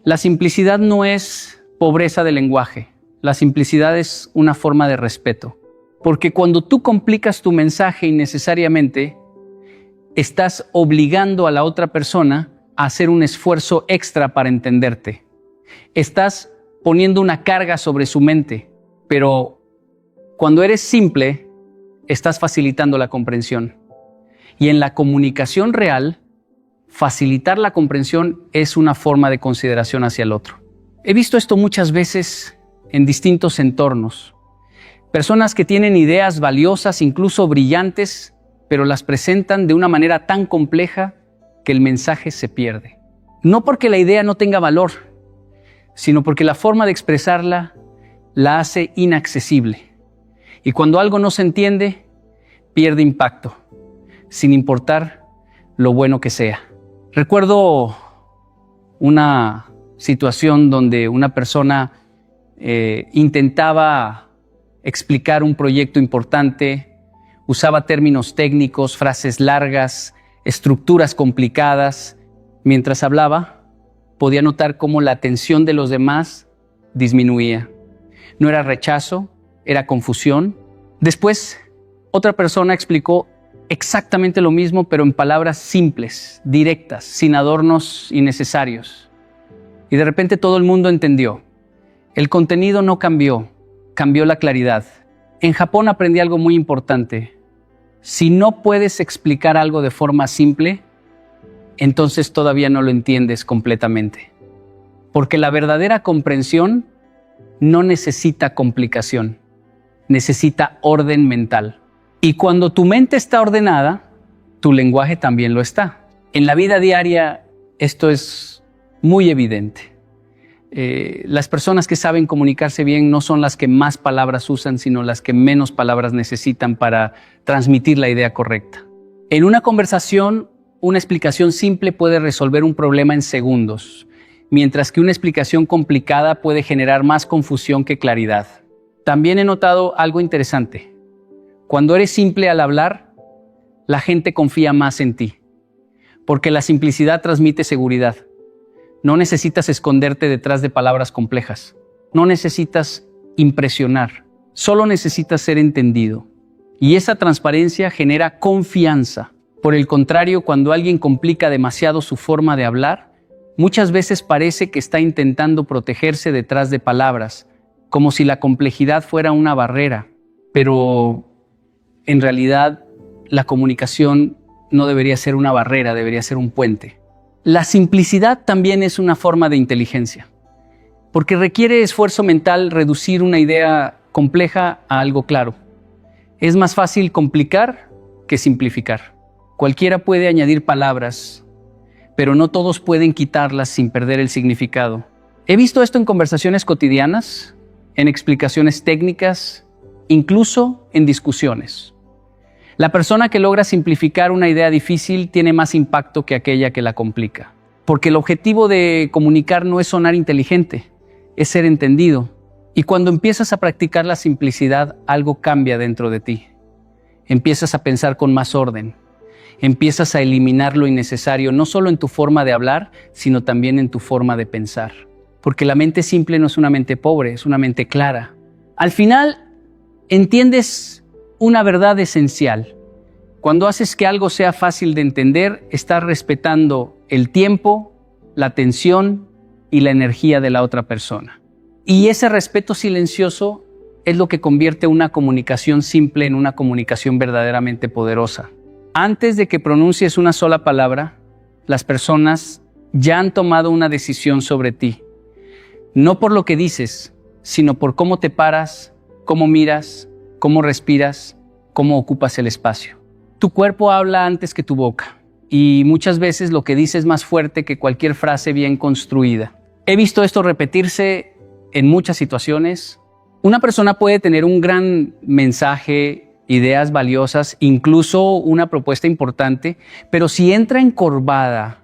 Speaker 1: La simplicidad no es pobreza de lenguaje. La simplicidad es una forma de respeto. Porque cuando tú complicas tu mensaje innecesariamente, estás obligando a la otra persona a hacer un esfuerzo extra para entenderte. Estás poniendo una carga sobre su mente, pero cuando eres simple, estás facilitando la comprensión. Y en la comunicación real, facilitar la comprensión es una forma de consideración hacia el otro. He visto esto muchas veces en distintos entornos. Personas que tienen ideas valiosas, incluso brillantes, pero las presentan de una manera tan compleja que el mensaje se pierde. No porque la idea no tenga valor, sino porque la forma de expresarla la hace inaccesible. Y cuando algo no se entiende, pierde impacto, sin importar lo bueno que sea. Recuerdo una situación donde una persona intentaba explicar un proyecto importante, usaba términos técnicos, frases largas, estructuras complicadas. Mientras hablaba, podía notar cómo la atención de los demás disminuía. No era rechazo, era confusión. Después, otra persona explicó exactamente lo mismo, pero en palabras simples, directas, sin adornos innecesarios. Y de repente todo el mundo entendió. El contenido no cambió, cambió la claridad. En Japón aprendí algo muy importante. Si no puedes explicar algo de forma simple, entonces todavía no lo entiendes completamente. Porque la verdadera comprensión no necesita complicación, necesita orden mental. Y cuando tu mente está ordenada, tu lenguaje también lo está. En la vida diaria esto es muy evidente. Las personas que saben comunicarse bien no son las que más palabras usan, sino las que menos palabras necesitan para transmitir la idea correcta. En una conversación, una explicación simple puede resolver un problema en segundos, mientras que una explicación complicada puede generar más confusión que claridad. También he notado algo interesante. Cuando eres simple al hablar, la gente confía más en ti, porque la simplicidad transmite seguridad. No necesitas esconderte detrás de palabras complejas. No necesitas impresionar. Solo necesitas ser entendido. Y esa transparencia genera confianza. Por el contrario, cuando alguien complica demasiado su forma de hablar, muchas veces parece que está intentando protegerse detrás de palabras, como si la complejidad fuera una barrera. Pero en realidad, la comunicación no debería ser una barrera, debería ser un puente. La simplicidad también es una forma de inteligencia, porque requiere esfuerzo mental reducir una idea compleja a algo claro. Es más fácil complicar que simplificar. Cualquiera puede añadir palabras, pero no todos pueden quitarlas sin perder el significado. He visto esto en conversaciones cotidianas, en explicaciones técnicas, incluso en discusiones. La persona que logra simplificar una idea difícil tiene más impacto que aquella que la complica. Porque el objetivo de comunicar no es sonar inteligente, es ser entendido. Y cuando empiezas a practicar la simplicidad, algo cambia dentro de ti. Empiezas a pensar con más orden. Empiezas a eliminar lo innecesario, no solo en tu forma de hablar, sino también en tu forma de pensar. Porque la mente simple no es una mente pobre, es una mente clara. Al final, entiendes una verdad esencial. Cuando haces que algo sea fácil de entender, estás respetando el tiempo, la atención y la energía de la otra persona. Y ese respeto silencioso es lo que convierte una comunicación simple en una comunicación verdaderamente poderosa. Antes de que pronuncies una sola palabra, las personas ya han tomado una decisión sobre ti. No por lo que dices, sino por cómo te paras, cómo miras, cómo respiras, cómo ocupas el espacio. Tu cuerpo habla antes que tu boca, y muchas veces lo que dices es más fuerte que cualquier frase bien construida. He visto esto repetirse en muchas situaciones. Una persona puede tener un gran mensaje, ideas valiosas, incluso una propuesta importante, pero si entra encorvada,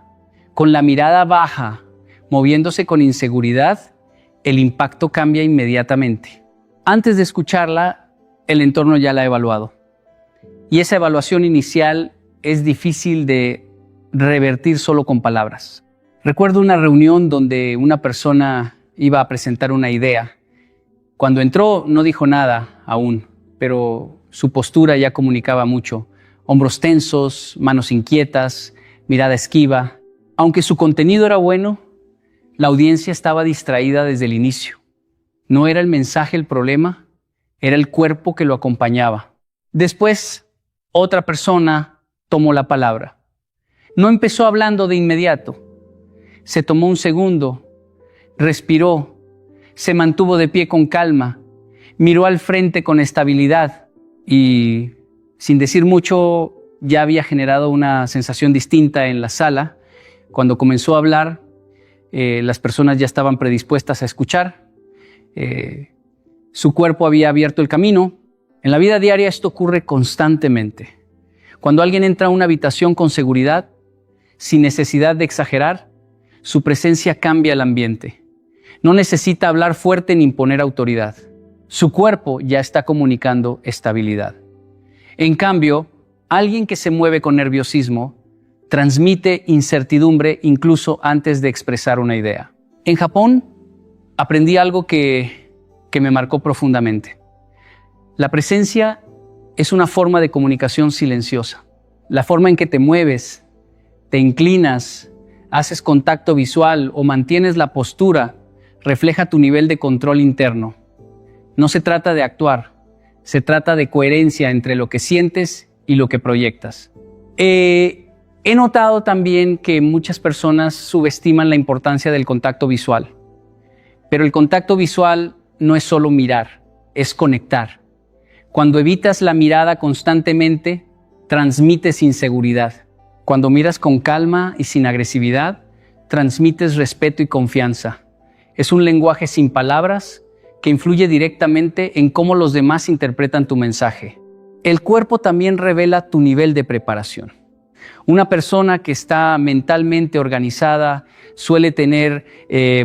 Speaker 1: con la mirada baja, moviéndose con inseguridad, el impacto cambia inmediatamente. Antes de escucharla, el entorno ya la ha evaluado. Y esa evaluación inicial es difícil de revertir solo con palabras. Recuerdo una reunión donde una persona iba a presentar una idea. Cuando entró no dijo nada aún, pero su postura ya comunicaba mucho. Hombros tensos, manos inquietas, mirada esquiva. Aunque su contenido era bueno, la audiencia estaba distraída desde el inicio. No era el mensaje el problema, era el cuerpo que lo acompañaba. Después, otra persona tomó la palabra. No empezó hablando de inmediato. Se tomó un segundo, respiró, se mantuvo de pie con calma, miró al frente con estabilidad y, sin decir mucho, ya había generado una sensación distinta en la sala. Cuando comenzó a hablar, las personas ya estaban predispuestas a escuchar. Su cuerpo había abierto el camino. En la vida diaria esto ocurre constantemente. Cuando alguien entra a una habitación con seguridad, sin necesidad de exagerar, su presencia cambia el ambiente. No necesita hablar fuerte ni imponer autoridad. Su cuerpo ya está comunicando estabilidad. En cambio, alguien que se mueve con nerviosismo transmite incertidumbre incluso antes de expresar una idea. En Japón aprendí algo que me marcó profundamente. La presencia es una forma de comunicación silenciosa. La forma en que te mueves, te inclinas, haces contacto visual o mantienes la postura refleja tu nivel de control interno. No se trata de actuar, se trata de coherencia entre lo que sientes y lo que proyectas. He notado también que muchas personas subestiman la importancia del contacto visual. Pero el contacto visual no es solo mirar, es conectar. Cuando evitas la mirada constantemente, transmites inseguridad. Cuando miras con calma y sin agresividad, transmites respeto y confianza. Es un lenguaje sin palabras que influye directamente en cómo los demás interpretan tu mensaje. El cuerpo también revela tu nivel de preparación. Una persona que está mentalmente organizada suele tener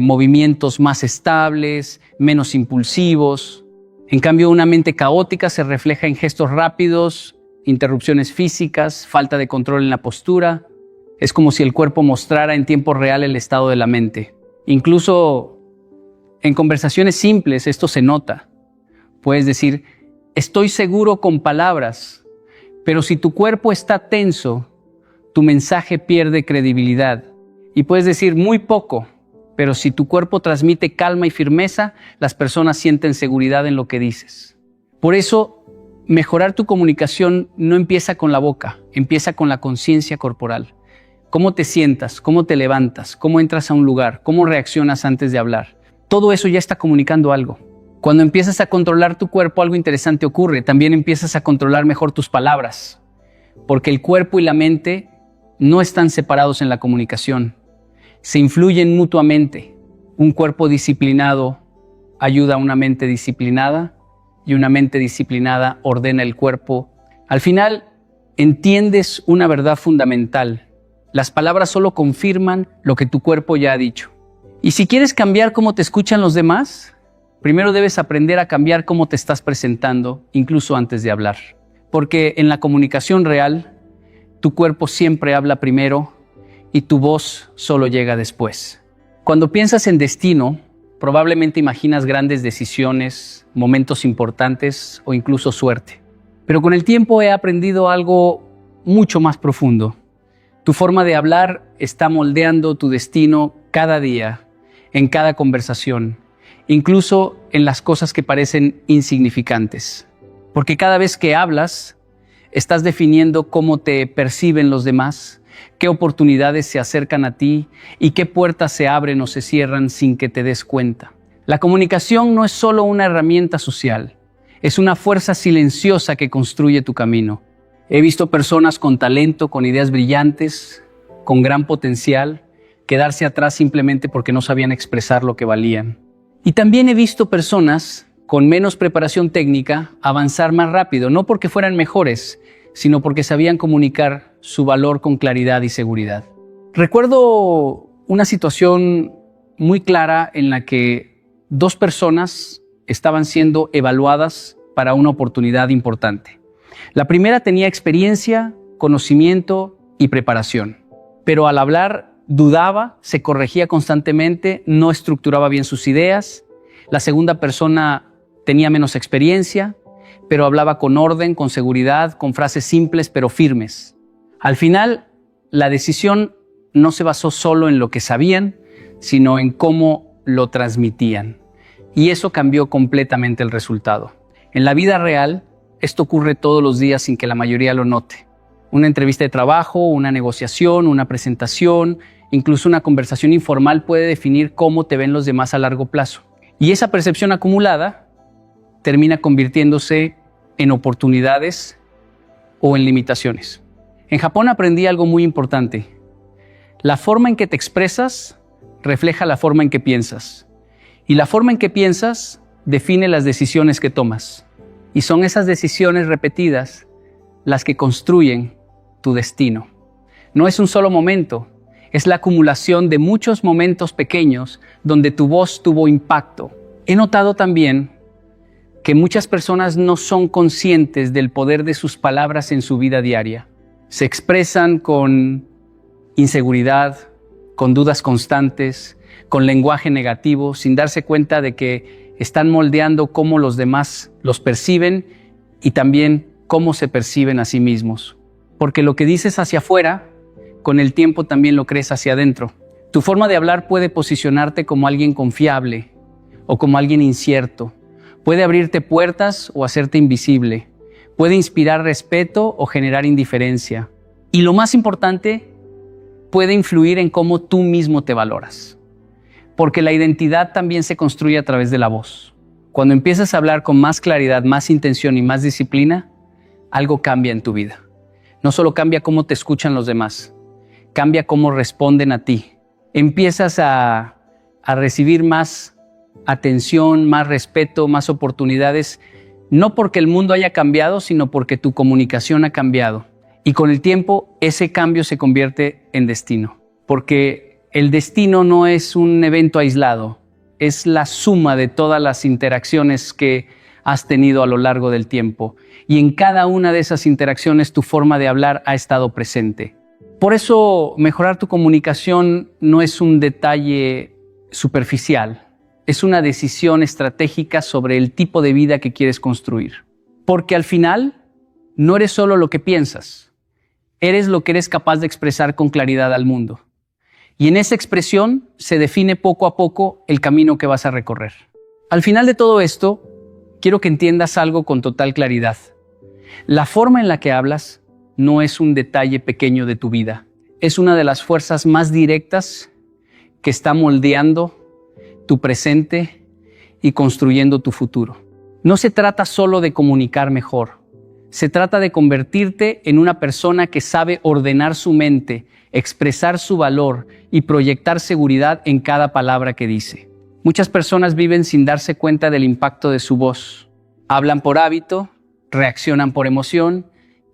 Speaker 1: movimientos más estables, menos impulsivos. En cambio, una mente caótica se refleja en gestos rápidos, interrupciones físicas, falta de control en la postura. Es como si el cuerpo mostrara en tiempo real el estado de la mente. Incluso en conversaciones simples esto se nota. Puedes decir, estoy seguro con palabras, pero si tu cuerpo está tenso, tu mensaje pierde credibilidad. Y puedes decir muy poco, pero si tu cuerpo transmite calma y firmeza, las personas sienten seguridad en lo que dices. Por eso, mejorar tu comunicación no empieza con la boca, empieza con la conciencia corporal. Cómo te sientas, cómo te levantas, cómo entras a un lugar, cómo reaccionas antes de hablar. Todo eso ya está comunicando algo. Cuando empiezas a controlar tu cuerpo, algo interesante ocurre. También empiezas a controlar mejor tus palabras, porque el cuerpo y la mente no están separados en la comunicación. Se influyen mutuamente. Un cuerpo disciplinado ayuda a una mente disciplinada y una mente disciplinada ordena el cuerpo. Al final, entiendes una verdad fundamental. Las palabras solo confirman lo que tu cuerpo ya ha dicho. Y si quieres cambiar cómo te escuchan los demás, primero debes aprender a cambiar cómo te estás presentando, incluso antes de hablar. Porque en la comunicación real, tu cuerpo siempre habla primero y tu voz solo llega después. Cuando piensas en destino, probablemente imaginas grandes decisiones, momentos importantes o incluso suerte. Pero con el tiempo he aprendido algo mucho más profundo. Tu forma de hablar está moldeando tu destino cada día, en cada conversación, incluso en las cosas que parecen insignificantes. Porque cada vez que hablas, estás definiendo cómo te perciben los demás, qué oportunidades se acercan a ti y qué puertas se abren o se cierran sin que te des cuenta. La comunicación no es solo una herramienta social, es una fuerza silenciosa que construye tu camino. He visto personas con talento, con ideas brillantes, con gran potencial, quedarse atrás simplemente porque no sabían expresar lo que valían. Y también he visto personas con menos preparación técnica avanzar más rápido, no porque fueran mejores, sino porque sabían comunicar su valor con claridad y seguridad. Recuerdo una situación muy clara en la que dos personas estaban siendo evaluadas para una oportunidad importante. La primera tenía experiencia, conocimiento y preparación, pero al hablar dudaba, se corregía constantemente, no estructuraba bien sus ideas. La segunda persona tenía menos experiencia, pero hablaba con orden, con seguridad, con frases simples pero firmes. Al final, la decisión no se basó solo en lo que sabían, sino en cómo lo transmitían. Y eso cambió completamente el resultado. En la vida real, esto ocurre todos los días sin que la mayoría lo note. Una entrevista de trabajo, una negociación, una presentación, incluso una conversación informal puede definir cómo te ven los demás a largo plazo. Y esa percepción acumulada termina convirtiéndose en oportunidades o en limitaciones. En Japón aprendí algo muy importante. La forma en que te expresas refleja la forma en que piensas. Y la forma en que piensas define las decisiones que tomas. Y son esas decisiones repetidas las que construyen tu destino. No es un solo momento, es la acumulación de muchos momentos pequeños donde tu voz tuvo impacto. He notado también que muchas personas no son conscientes del poder de sus palabras en su vida diaria. Se expresan con inseguridad, con dudas constantes, con lenguaje negativo, sin darse cuenta de que están moldeando cómo los demás los perciben y también cómo se perciben a sí mismos. Porque lo que dices hacia afuera, con el tiempo también lo crees hacia adentro. Tu forma de hablar puede posicionarte como alguien confiable o como alguien incierto. Puede abrirte puertas o hacerte invisible. Puede inspirar respeto o generar indiferencia. Y lo más importante, puede influir en cómo tú mismo te valoras. Porque la identidad también se construye a través de la voz. Cuando empiezas a hablar con más claridad, más intención y más disciplina, algo cambia en tu vida. No solo cambia cómo te escuchan los demás, cambia cómo responden a ti. Empiezas a recibir más atención, más respeto, más oportunidades, no porque el mundo haya cambiado, sino porque tu comunicación ha cambiado. Y con el tiempo, ese cambio se convierte en destino. Porque el destino no es un evento aislado, es la suma de todas las interacciones que has tenido a lo largo del tiempo. Y en cada una de esas interacciones tu forma de hablar ha estado presente. Por eso, mejorar tu comunicación no es un detalle superficial. Es una decisión estratégica sobre el tipo de vida que quieres construir. Porque al final, no eres solo lo que piensas. Eres lo que eres capaz de expresar con claridad al mundo. Y en esa expresión se define poco a poco el camino que vas a recorrer. Al final de todo esto, quiero que entiendas algo con total claridad. La forma en la que hablas no es un detalle pequeño de tu vida. Es una de las fuerzas más directas que está moldeando tu presente y construyendo tu futuro. No se trata solo de comunicar mejor. Se trata de convertirte en una persona que sabe ordenar su mente, expresar su valor y proyectar seguridad en cada palabra que dice. Muchas personas viven sin darse cuenta del impacto de su voz. Hablan por hábito, reaccionan por emoción,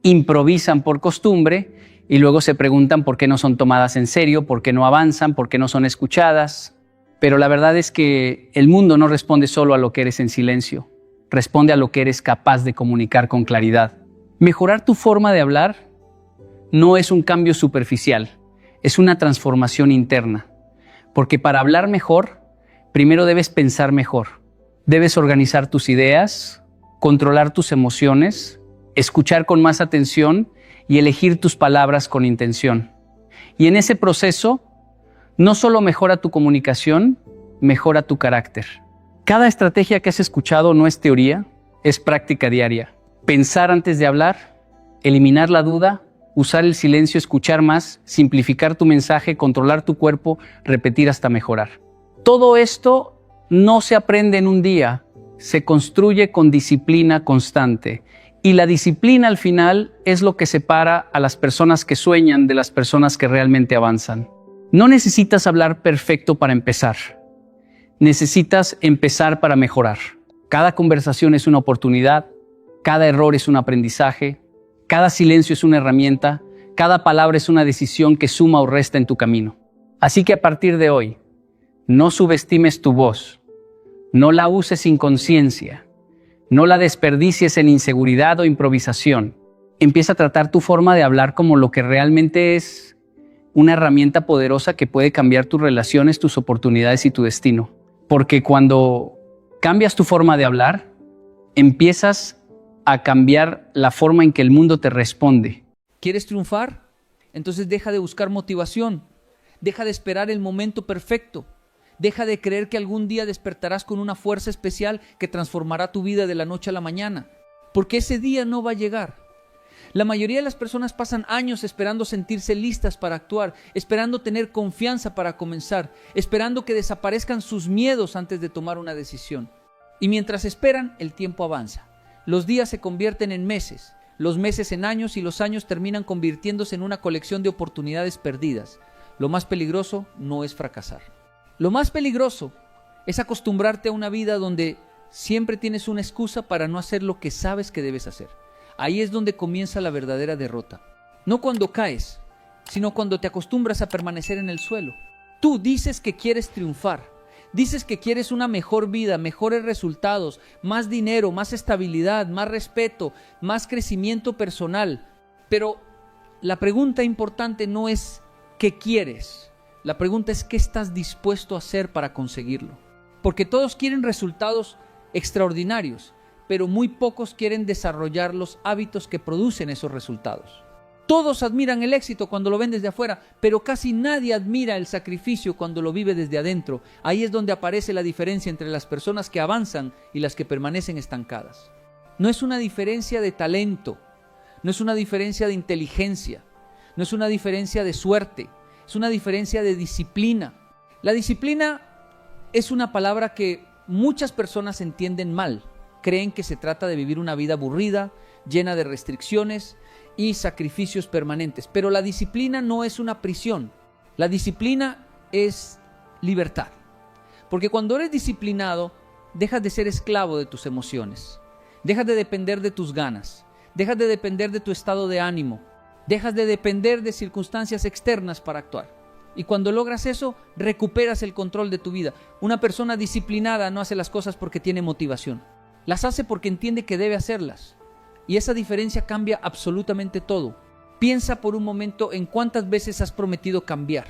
Speaker 1: improvisan por costumbre y luego se preguntan por qué no son tomadas en serio, por qué no avanzan, por qué no son escuchadas. Pero la verdad es que el mundo no responde solo a lo que eres en silencio, responde a lo que eres capaz de comunicar con claridad. Mejorar tu forma de hablar no es un cambio superficial, es una transformación interna. Porque para hablar mejor, primero debes pensar mejor. Debes organizar tus ideas, controlar tus emociones, escuchar con más atención y elegir tus palabras con intención. Y en ese proceso, no solo mejora tu comunicación, mejora tu carácter. Cada estrategia que has escuchado no es teoría, es práctica diaria. Pensar antes de hablar, eliminar la duda, usar el silencio, escuchar más, simplificar tu mensaje, controlar tu cuerpo, repetir hasta mejorar. Todo esto no se aprende en un día, se construye con disciplina constante. Y la disciplina al final es lo que separa a las personas que sueñan de las personas que realmente avanzan. No necesitas hablar perfecto para empezar. Necesitas empezar para mejorar. Cada conversación es una oportunidad, cada error es un aprendizaje, cada silencio es una herramienta, cada palabra es una decisión que suma o resta en tu camino. Así que a partir de hoy, no subestimes tu voz, no la uses sin conciencia, no la desperdicies en inseguridad o improvisación. Empieza a tratar tu forma de hablar como lo que realmente es, una herramienta poderosa que puede cambiar tus relaciones, tus oportunidades y tu destino. Porque cuando cambias tu forma de hablar, empiezas a cambiar la forma en que el mundo te responde.
Speaker 2: ¿Quieres triunfar? Entonces deja de buscar motivación. Deja de esperar el momento perfecto. Deja de creer que algún día despertarás con una fuerza especial que transformará tu vida de la noche a la mañana. Porque ese día no va a llegar. La mayoría de las personas pasan años esperando sentirse listas para actuar, esperando tener confianza para comenzar, esperando que desaparezcan sus miedos antes de tomar una decisión. Y mientras esperan, el tiempo avanza. Los días se convierten en meses, los meses en años y los años terminan convirtiéndose en una colección de oportunidades perdidas. Lo más peligroso no es fracasar. Lo más peligroso es acostumbrarte a una vida donde siempre tienes una excusa para no hacer lo que sabes que debes hacer. Ahí es donde comienza la verdadera derrota. No cuando caes, sino cuando te acostumbras a permanecer en el suelo. Tú dices que quieres triunfar, dices que quieres una mejor vida, mejores resultados, más dinero, más estabilidad, más respeto, más crecimiento personal. Pero la pregunta importante no es ¿qué quieres? La pregunta es ¿qué estás dispuesto a hacer para conseguirlo? Porque todos quieren resultados extraordinarios, pero muy pocos quieren desarrollar los hábitos que producen esos resultados. Todos admiran el éxito cuando lo ven desde afuera, pero casi nadie admira el sacrificio cuando lo vive desde adentro. Ahí es donde aparece la diferencia entre las personas que avanzan y las que permanecen estancadas. No es una diferencia de talento, no es una diferencia de inteligencia, no es una diferencia de suerte, es una diferencia de disciplina. La disciplina es una palabra que muchas personas entienden mal. Creen que se trata de vivir una vida aburrida, llena de restricciones y sacrificios permanentes. Pero la disciplina no es una prisión. La disciplina es libertad. Porque cuando eres disciplinado, dejas de ser esclavo de tus emociones. Dejas de depender de tus ganas. Dejas de depender de tu estado de ánimo. Dejas de depender de circunstancias externas para actuar. Y cuando logras eso, recuperas el control de tu vida. Una persona disciplinada no hace las cosas porque tiene motivación. Las hace porque entiende que debe hacerlas. Y esa diferencia cambia absolutamente todo. Piensa por un momento en cuántas veces has prometido cambiar.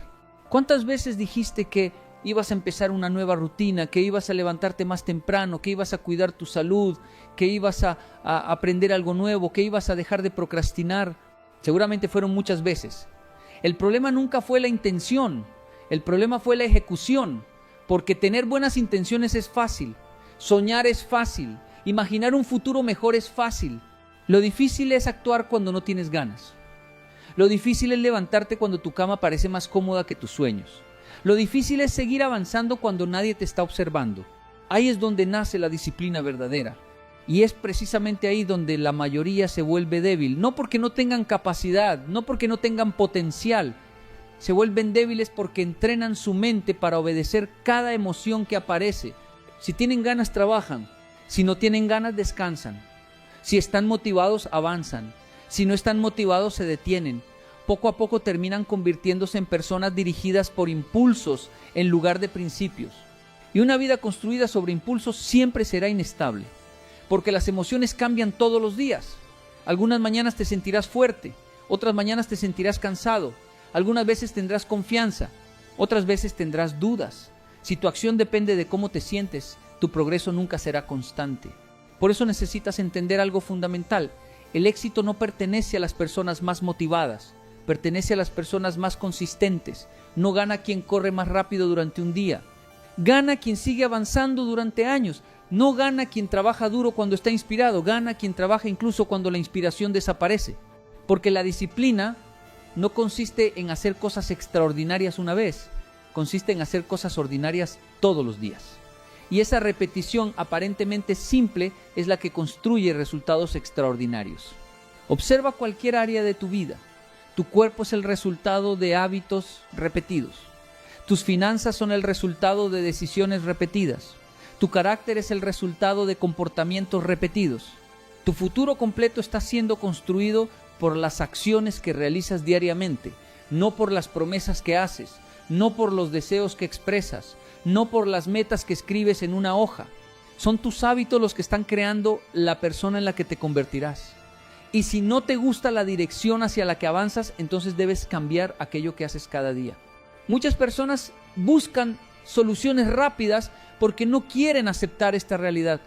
Speaker 2: ¿Cuántas veces dijiste que ibas a empezar una nueva rutina, que ibas a levantarte más temprano, que ibas a cuidar tu salud, que ibas a aprender algo nuevo, que ibas a dejar de procrastinar? Seguramente fueron muchas veces. El problema nunca fue la intención, el problema fue la ejecución. Porque tener buenas intenciones es fácil. Soñar es fácil, imaginar un futuro mejor es fácil. Lo difícil es actuar cuando no tienes ganas. Lo difícil es levantarte cuando tu cama parece más cómoda que tus sueños. Lo difícil es seguir avanzando cuando nadie te está observando. Ahí es donde nace la disciplina verdadera. Y es precisamente ahí donde la mayoría se vuelve débil. No porque no tengan capacidad, no porque no tengan potencial. Se vuelven débiles porque entrenan su mente para obedecer cada emoción que aparece. Si tienen ganas, trabajan. Si no tienen ganas, descansan. Si están motivados, avanzan. Si no están motivados, se detienen. poco a poco terminan convirtiéndose en personas dirigidas por impulsos en lugar de principios. Y una vida construida sobre impulsos siempre será inestable, porque las emociones cambian todos los días. Algunas mañanas te sentirás fuerte, otras mañanas te sentirás cansado, algunas veces tendrás confianza, otras veces tendrás dudas. Si tu acción depende de cómo te sientes, tu progreso nunca será constante. Por eso necesitas entender algo fundamental. El éxito no pertenece a las personas más motivadas, pertenece a las personas más consistentes. No gana quien corre más rápido durante un día. Gana quien sigue avanzando durante años. No gana quien trabaja duro cuando está inspirado, gana quien trabaja incluso cuando la inspiración desaparece. Porque la disciplina no consiste en hacer cosas extraordinarias una vez, consiste en hacer cosas ordinarias todos los días. Y esa repetición aparentemente simple es la que construye resultados extraordinarios. Observa cualquier área de tu vida. Tu cuerpo es el resultado de hábitos repetidos. Tus finanzas son el resultado de decisiones repetidas. Tu carácter es el resultado de comportamientos repetidos. Tu futuro completo está siendo construido por las acciones que realizas diariamente, no por las promesas que haces, no por los deseos que expresas, no por las metas que escribes en una hoja. Son tus hábitos los que están creando la persona en la que te convertirás. Y si no te gusta la dirección hacia la que avanzas, entonces debes cambiar aquello que haces cada día. Muchas personas buscan soluciones rápidas porque no quieren aceptar esta realidad.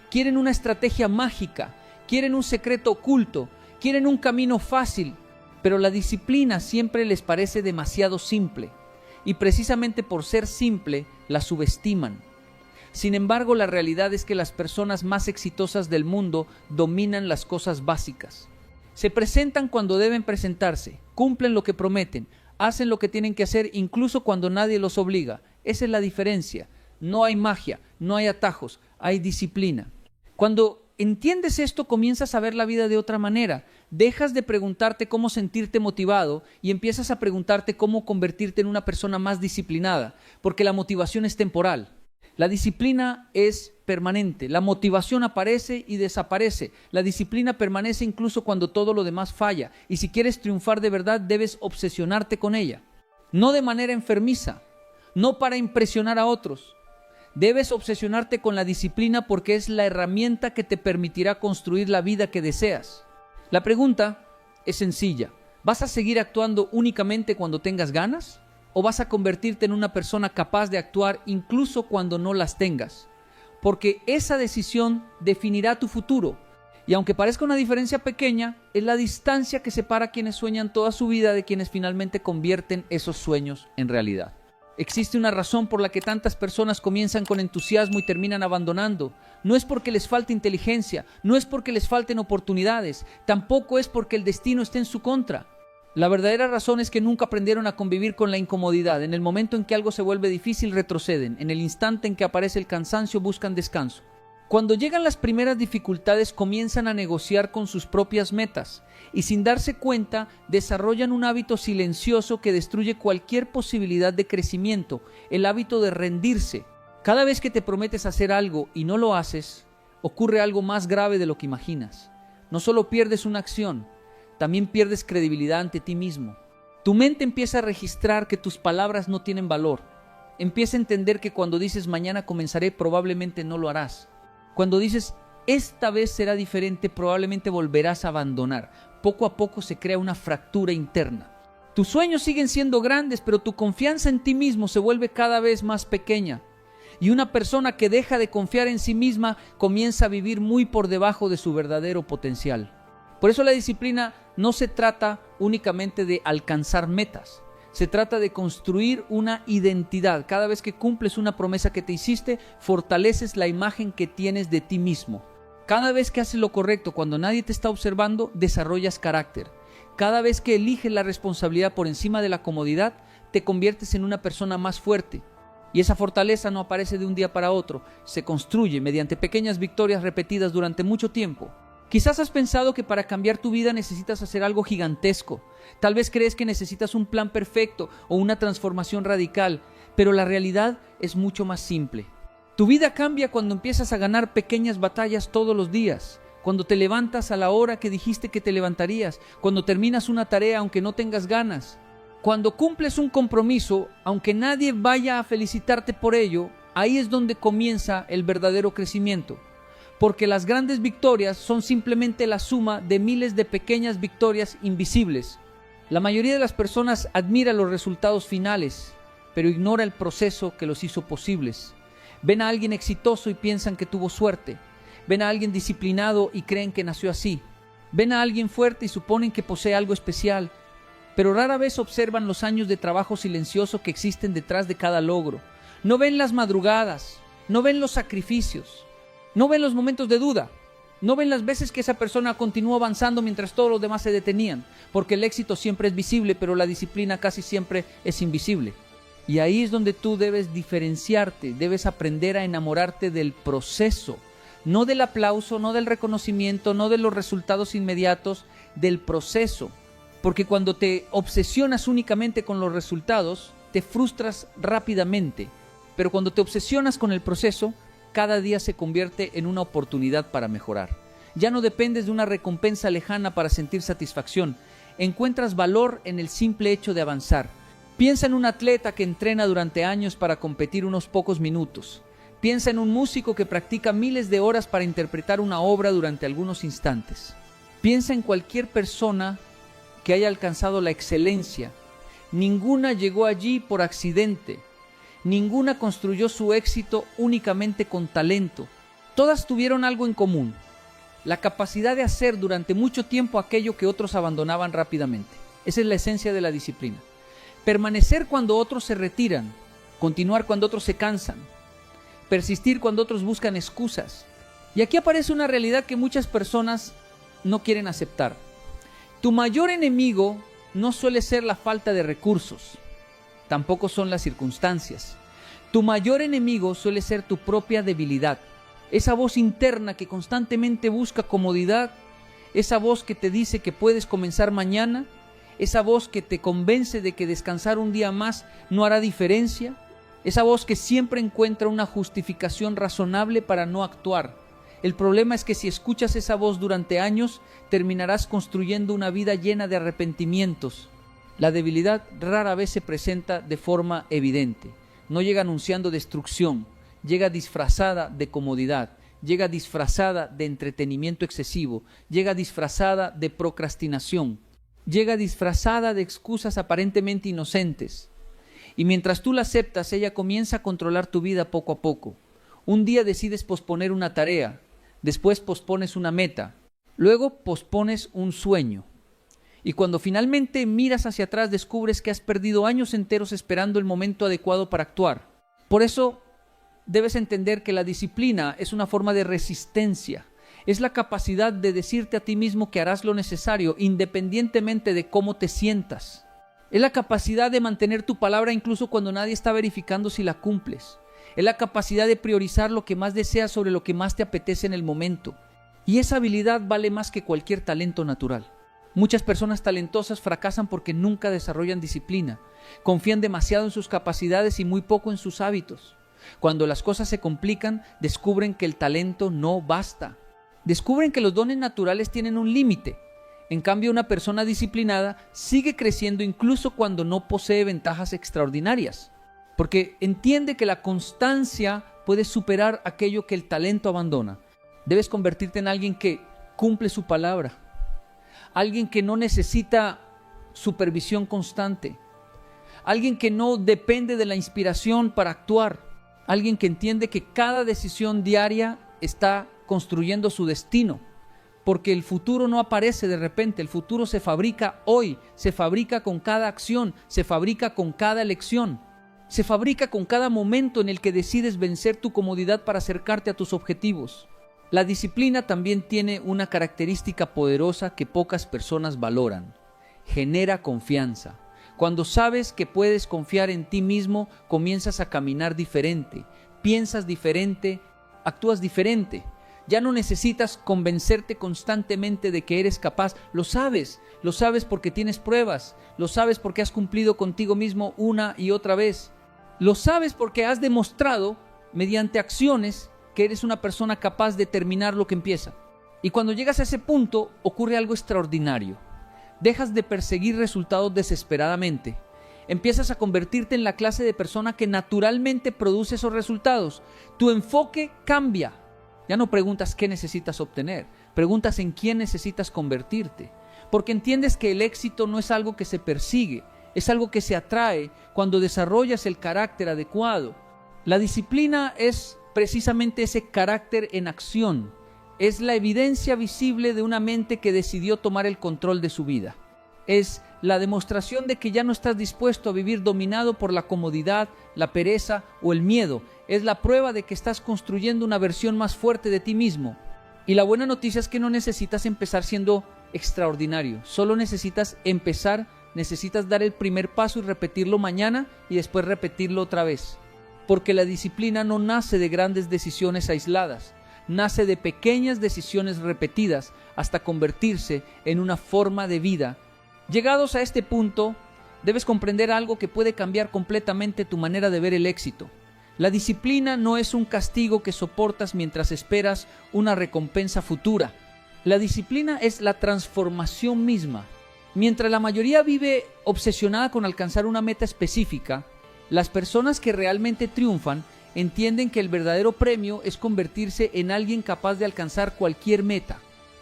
Speaker 2: Quieren una estrategia mágica, quieren un secreto oculto, quieren un camino fácil, pero la disciplina siempre les parece demasiado simple. Y precisamente por ser simple, la subestiman. Sin embargo, la realidad es que las personas más exitosas del mundo dominan las cosas básicas. Se presentan cuando deben presentarse, cumplen lo que prometen, hacen lo que tienen que hacer incluso cuando nadie los obliga. Esa es la diferencia. No hay magia, no hay atajos, hay disciplina. Cuando entiendes esto, comienzas a ver la vida de otra manera. Dejas de preguntarte cómo sentirte motivado y empiezas a preguntarte cómo convertirte en una persona más disciplinada, porque la motivación es temporal. La disciplina es permanente. La motivación aparece y desaparece. La disciplina permanece incluso cuando todo lo demás falla. Y si quieres triunfar de verdad, debes obsesionarte con ella. No de manera enfermiza, no para impresionar a otros. Debes obsesionarte con la disciplina porque es la herramienta que te permitirá construir la vida que deseas. La pregunta es sencilla. ¿Vas a seguir actuando únicamente cuando tengas ganas? ¿O vas a convertirte en una persona capaz de actuar incluso cuando no las tengas? Porque esa decisión definirá tu futuro. Y aunque parezca una diferencia pequeña, es la distancia que separa a quienes sueñan toda su vida de quienes finalmente convierten esos sueños en realidad. Existe una razón por la que tantas personas comienzan con entusiasmo y terminan abandonando. No es porque les falte inteligencia, no es porque les falten oportunidades, tampoco es porque el destino esté en su contra. La verdadera razón es que nunca aprendieron a convivir con la incomodidad. En el momento en que algo se vuelve difícil, retroceden. En el instante en que aparece el cansancio, buscan descanso. Cuando llegan las primeras dificultades, comienzan a negociar con sus propias metas y sin darse cuenta, desarrollan un hábito silencioso que destruye cualquier posibilidad de crecimiento, el hábito de rendirse. Cada vez que te prometes hacer algo y no lo haces, ocurre algo más grave de lo que imaginas. No solo pierdes una acción, también pierdes credibilidad ante ti mismo. Tu mente empieza a registrar que tus palabras no tienen valor. Empieza a entender que cuando dices mañana comenzaré, probablemente no lo harás. Cuando dices esta vez será diferente, probablemente volverás a abandonar. Poco a poco se crea una fractura interna. Tus sueños siguen siendo grandes, pero tu confianza en ti mismo se vuelve cada vez más pequeña. Y una persona que deja de confiar en sí misma comienza a vivir muy por debajo de su verdadero potencial. Por eso la disciplina no se trata únicamente de alcanzar metas. Se trata de construir una identidad. Cada vez que cumples una promesa que te hiciste, fortaleces la imagen que tienes de ti mismo. Cada vez que haces lo correcto cuando nadie te está observando, desarrollas carácter. Cada vez que eliges la responsabilidad por encima de la comodidad, te conviertes en una persona más fuerte. Y esa fortaleza no aparece de un día para otro, se construye mediante pequeñas victorias repetidas durante mucho tiempo. Quizás has pensado que para cambiar tu vida necesitas hacer algo gigantesco. Tal vez crees que necesitas un plan perfecto o una transformación radical, pero la realidad es mucho más simple. Tu vida cambia cuando empiezas a ganar pequeñas batallas todos los días, cuando te levantas a la hora que dijiste que te levantarías, cuando terminas una tarea aunque no tengas ganas, cuando cumples un compromiso, aunque nadie vaya a felicitarte por ello. Ahí es donde comienza el verdadero crecimiento, porque las grandes victorias son simplemente la suma de miles de pequeñas victorias invisibles. La mayoría de las personas admira los resultados finales, pero ignora el proceso que los hizo posibles. Ven a alguien exitoso y piensan que tuvo suerte. Ven a alguien disciplinado y creen que nació así. Ven a alguien fuerte y suponen que posee algo especial, pero rara vez observan los años de trabajo silencioso que existen detrás de cada logro. No ven las madrugadas, no ven los sacrificios, no ven los momentos de duda, no ven las veces que esa persona continuó avanzando mientras todos los demás se detenían, porque el éxito siempre es visible, pero la disciplina casi siempre es invisible. Y ahí es donde tú debes diferenciarte, debes aprender a enamorarte del proceso, no del aplauso, no del reconocimiento, no de los resultados inmediatos, del proceso. Porque cuando te obsesionas únicamente con los resultados, te frustras rápidamente. Pero cuando te obsesionas con el proceso, cada día se convierte en una oportunidad para mejorar. Ya no dependes de una recompensa lejana para sentir satisfacción. Encuentras valor en el simple hecho de avanzar. Piensa en un atleta que entrena durante años para competir unos pocos minutos. Piensa en un músico que practica miles de horas para interpretar una obra durante algunos instantes. Piensa en cualquier persona que haya alcanzado la excelencia. Ninguna llegó allí por accidente. Ninguna construyó su éxito únicamente con talento. Todas tuvieron algo en común: la capacidad de hacer durante mucho tiempo aquello que otros abandonaban rápidamente. Esa es la esencia de la disciplina. Permanecer cuando otros se retiran, continuar cuando otros se cansan, persistir cuando otros buscan excusas. Y aquí aparece una realidad que muchas personas no quieren aceptar. Tu mayor enemigo no suele ser la falta de recursos, tampoco son las circunstancias. Tu mayor enemigo suele ser tu propia debilidad. Esa voz interna que constantemente busca comodidad, esa voz que te dice que puedes comenzar mañana, esa voz que te convence de que descansar un día más no hará diferencia, esa voz que siempre encuentra una justificación razonable para no actuar. El problema es que si escuchas esa voz durante años, terminarás construyendo una vida llena de arrepentimientos. La debilidad rara vez se presenta de forma evidente. No llega anunciando destrucción, llega disfrazada de comodidad, llega disfrazada de entretenimiento excesivo, llega disfrazada de procrastinación, llega disfrazada de excusas aparentemente inocentes. Y mientras tú la aceptas, ella comienza a controlar tu vida poco a poco. Un día decides posponer una tarea, después pospones una meta, luego pospones un sueño. Y cuando finalmente miras hacia atrás, descubres que has perdido años enteros esperando el momento adecuado para actuar. Por eso debes entender que la disciplina es una forma de resistencia. Es la capacidad de decirte a ti mismo que harás lo necesario, independientemente de cómo te sientas. Es la capacidad de mantener tu palabra incluso cuando nadie está verificando si la cumples. Es la capacidad de priorizar lo que más deseas sobre lo que más te apetece en el momento. Y esa habilidad vale más que cualquier talento natural. Muchas personas talentosas fracasan porque nunca desarrollan disciplina. Confían demasiado en sus capacidades y muy poco en sus hábitos. Cuando las cosas se complican, descubren que el talento no basta. Descubren que los dones naturales tienen un límite. En cambio, una persona disciplinada sigue creciendo incluso cuando no posee ventajas extraordinarias, porque entiende que la constancia puede superar aquello que el talento abandona. Debes convertirte en alguien que cumple su palabra, alguien que no necesita supervisión constante, alguien que no depende de la inspiración para actuar, alguien que entiende que cada decisión diaria está construyendo su destino, porque el futuro no aparece de repente, el futuro se fabrica hoy, se fabrica con cada acción, se fabrica con cada elección, se fabrica con cada momento en el que decides vencer tu comodidad para acercarte a tus objetivos. La disciplina también tiene una característica poderosa que pocas personas valoran: genera confianza. Cuando sabes que puedes confiar en ti mismo, comienzas a caminar diferente, piensas diferente, actúas diferente. Ya no necesitas convencerte constantemente de que eres capaz. Lo sabes porque tienes pruebas, lo sabes porque has cumplido contigo mismo una y otra vez. Lo sabes porque has demostrado mediante acciones que eres una persona capaz de terminar lo que empieza. Y cuando llegas a ese punto, ocurre algo extraordinario. Dejas de perseguir resultados desesperadamente. Empiezas a convertirte en la clase de persona que naturalmente produce esos resultados. Tu enfoque cambia. Ya no preguntas qué necesitas obtener, preguntas en quién necesitas convertirte. Porque entiendes que el éxito no es algo que se persigue, es algo que se atrae cuando desarrollas el carácter adecuado. La disciplina es precisamente ese carácter en acción. Es la evidencia visible de una mente que decidió tomar el control de su vida. Es la demostración de que ya no estás dispuesto a vivir dominado por la comodidad, la pereza o el miedo. Es la prueba de que estás construyendo una versión más fuerte de ti mismo. Y la buena noticia es que no necesitas empezar siendo extraordinario. Solo necesitas empezar, necesitas dar el primer paso y repetirlo mañana y después repetirlo otra vez. Porque la disciplina no nace de grandes decisiones aisladas. Nace de pequeñas decisiones repetidas hasta convertirse en una forma de vida. Llegados a este punto, debes comprender algo que puede cambiar completamente tu manera de ver el éxito. La disciplina no es un castigo que soportas mientras esperas una recompensa futura. La disciplina es la transformación misma. Mientras la mayoría vive obsesionada con alcanzar una meta específica, las personas que realmente triunfan entienden que el verdadero premio es convertirse en alguien capaz de alcanzar cualquier meta.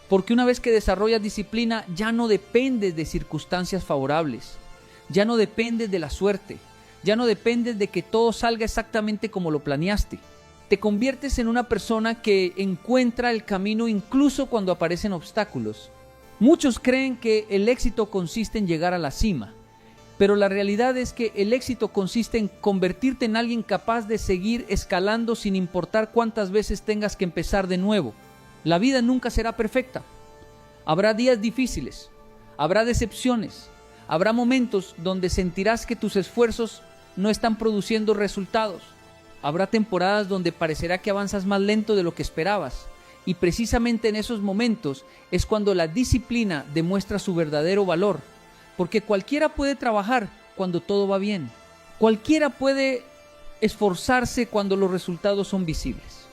Speaker 2: Porque una vez que desarrollas disciplina, ya no dependes de circunstancias favorables, ya no dependes de la suerte, ya no dependes de que todo salga exactamente como lo planeaste. Te conviertes en una persona que encuentra el camino incluso cuando aparecen obstáculos. Muchos creen que el éxito consiste en llegar a la cima, pero la realidad es que el éxito consiste en convertirte en alguien capaz de seguir escalando sin importar cuántas veces tengas que empezar de nuevo. La vida nunca será perfecta. Habrá días difíciles, habrá decepciones, habrá momentos donde sentirás que tus esfuerzos no están produciendo resultados. Habrá temporadas donde parecerá que avanzas más lento de lo que esperabas. Y precisamente en esos momentos es cuando la disciplina demuestra su verdadero valor. Porque cualquiera puede trabajar cuando todo va bien. Cualquiera puede esforzarse cuando los resultados son visibles.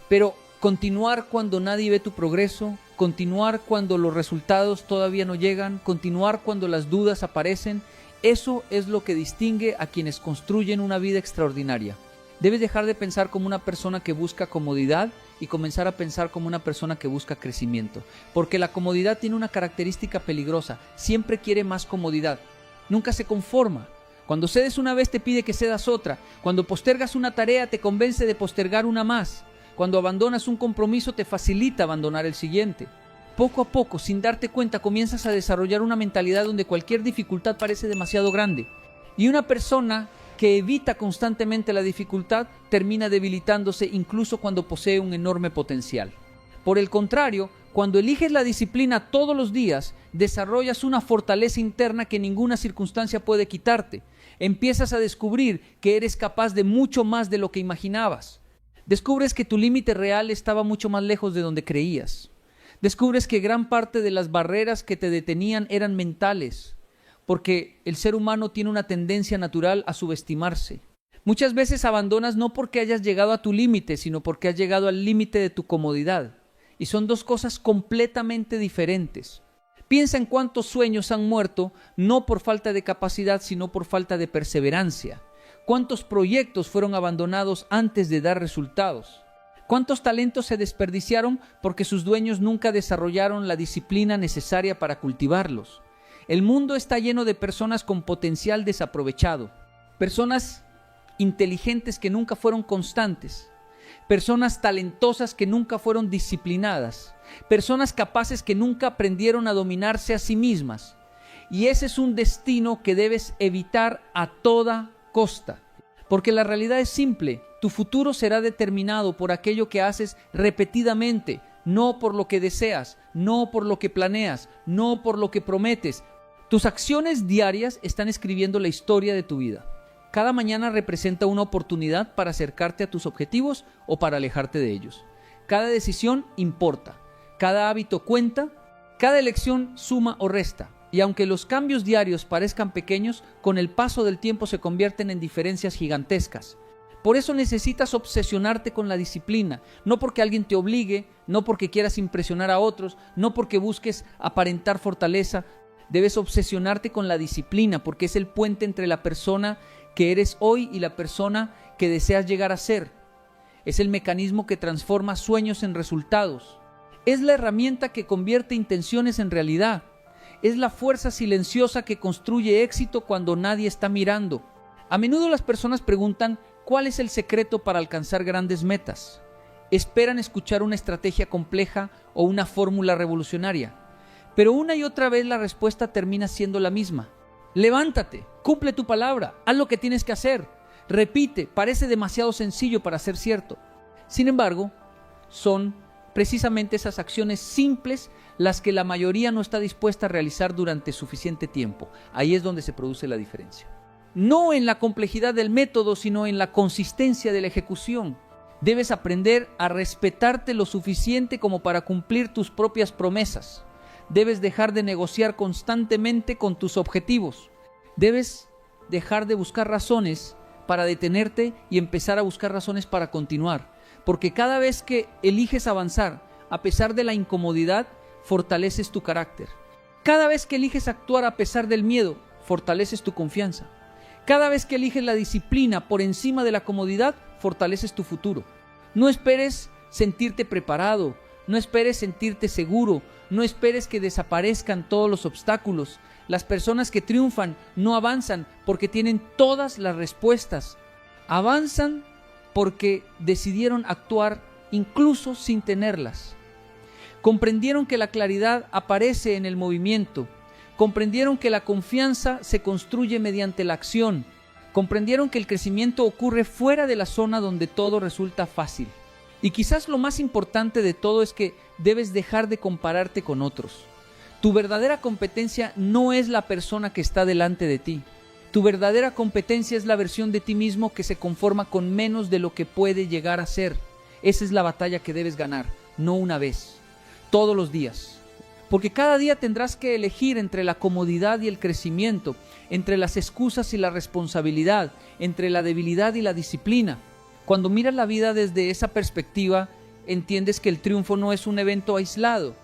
Speaker 2: Pero continuar cuando nadie ve tu progreso, continuar cuando los resultados todavía no llegan, continuar cuando las dudas aparecen, eso es lo que distingue a quienes construyen una vida extraordinaria. Debes dejar de pensar como una persona que busca comodidad y comenzar a pensar como una persona que busca crecimiento. Porque la comodidad tiene una característica peligrosa, siempre quiere más comodidad, nunca se conforma. Cuando cedes una vez te pide que cedas otra, cuando postergas una tarea te convence de postergar una más. Cuando abandonas un compromiso te facilita abandonar el siguiente. Poco a poco, sin darte cuenta, comienzas a desarrollar una mentalidad donde cualquier dificultad parece demasiado grande. Y una persona que evita constantemente la dificultad termina debilitándose incluso cuando posee un enorme potencial. Por el contrario, cuando eliges la disciplina todos los días, desarrollas una fortaleza interna que ninguna circunstancia puede quitarte. Empiezas a descubrir que eres capaz de mucho más de lo que imaginabas. Descubres que tu límite real estaba mucho más lejos de donde creías. Descubres que gran parte de las barreras que te detenían eran mentales, porque el ser humano tiene una tendencia natural a subestimarse. Muchas veces abandonas no porque hayas llegado a tu límite, sino porque has llegado al límite de tu comodidad. Y son dos cosas completamente diferentes. Piensa en cuántos sueños han muerto, no por falta de capacidad, sino por falta de perseverancia. ¿Cuántos proyectos fueron abandonados antes de dar resultados? ¿Cuántos talentos se desperdiciaron porque sus dueños nunca desarrollaron la disciplina necesaria para cultivarlos? El mundo está lleno de personas con potencial desaprovechado, personas inteligentes que nunca fueron constantes, personas talentosas que nunca fueron disciplinadas, personas capaces que nunca aprendieron a dominarse a sí mismas. Y ese es un destino que debes evitar a toda costa, porque la realidad es simple: tu futuro será determinado por aquello que haces repetidamente, no por lo que deseas, no por lo que planeas, no por lo que prometes. Tus acciones diarias están escribiendo la historia de tu vida. Cada mañana representa una oportunidad para acercarte a tus objetivos o para alejarte de ellos. Cada decisión importa, cada hábito cuenta, cada elección suma o resta. Y aunque los cambios diarios parezcan pequeños, con el paso del tiempo se convierten en diferencias gigantescas. Por eso necesitas obsesionarte con la disciplina, no porque alguien te obligue, no porque quieras impresionar a otros, no porque busques aparentar fortaleza. Debes obsesionarte con la disciplina porque es el puente entre la persona que eres hoy y la persona que deseas llegar a ser. Es el mecanismo que transforma sueños en resultados. Es la herramienta que convierte intenciones en realidad. Es la fuerza silenciosa que construye éxito cuando nadie está mirando. A menudo las personas preguntan, ¿cuál es el secreto para alcanzar grandes metas? Esperan escuchar una estrategia compleja o una fórmula revolucionaria. Pero una y otra vez la respuesta termina siendo la misma. Levántate, cumple tu palabra, haz lo que tienes que hacer. Repite, parece demasiado sencillo para ser cierto. Sin embargo, son precisamente esas acciones simples las que la mayoría no está dispuesta a realizar durante suficiente tiempo. Ahí es donde se produce la diferencia. No en la complejidad del método, sino en la consistencia de la ejecución. Debes aprender a respetarte lo suficiente como para cumplir tus propias promesas. Debes dejar de negociar constantemente con tus objetivos. Debes dejar de buscar razones para detenerte y empezar a buscar razones para continuar. Porque cada vez que eliges avanzar, a pesar de la incomodidad, fortaleces tu carácter. Cada vez que eliges actuar a pesar del miedo, fortaleces tu confianza. Cada vez que eliges la disciplina por encima de la comodidad, fortaleces tu futuro. No esperes sentirte preparado, no esperes sentirte seguro, no esperes que desaparezcan todos los obstáculos. Las personas que triunfan no avanzan porque tienen todas las respuestas. Avanzan porque decidieron actuar incluso sin tenerlas. Comprendieron que la claridad aparece en el movimiento. Comprendieron que la confianza se construye mediante la acción. Comprendieron que el crecimiento ocurre fuera de la zona donde todo resulta fácil. Y quizás lo más importante de todo es que debes dejar de compararte con otros. Tu verdadera competencia no es la persona que está delante de ti. Tu verdadera competencia es la versión de ti mismo que se conforma con menos de lo que puede llegar a ser. Esa es la batalla que debes ganar, no una vez, todos los días. Porque cada día tendrás que elegir entre la comodidad y el crecimiento, entre las excusas y la responsabilidad, entre la debilidad y la disciplina. Cuando miras la vida desde esa perspectiva, entiendes que el triunfo no es un evento aislado,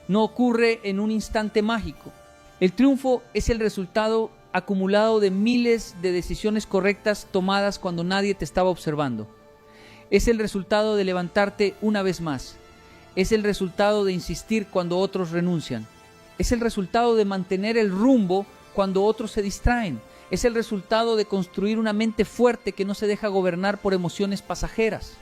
Speaker 2: no ocurre en un instante mágico. El triunfo es el resultado acumulado de miles de decisiones correctas tomadas cuando nadie te estaba observando. Es el resultado de levantarte una vez más. Es el resultado de insistir cuando otros renuncian. Es el resultado de mantener el rumbo cuando otros se distraen. Es el resultado de construir una mente fuerte que no se deja gobernar por emociones pasajeras.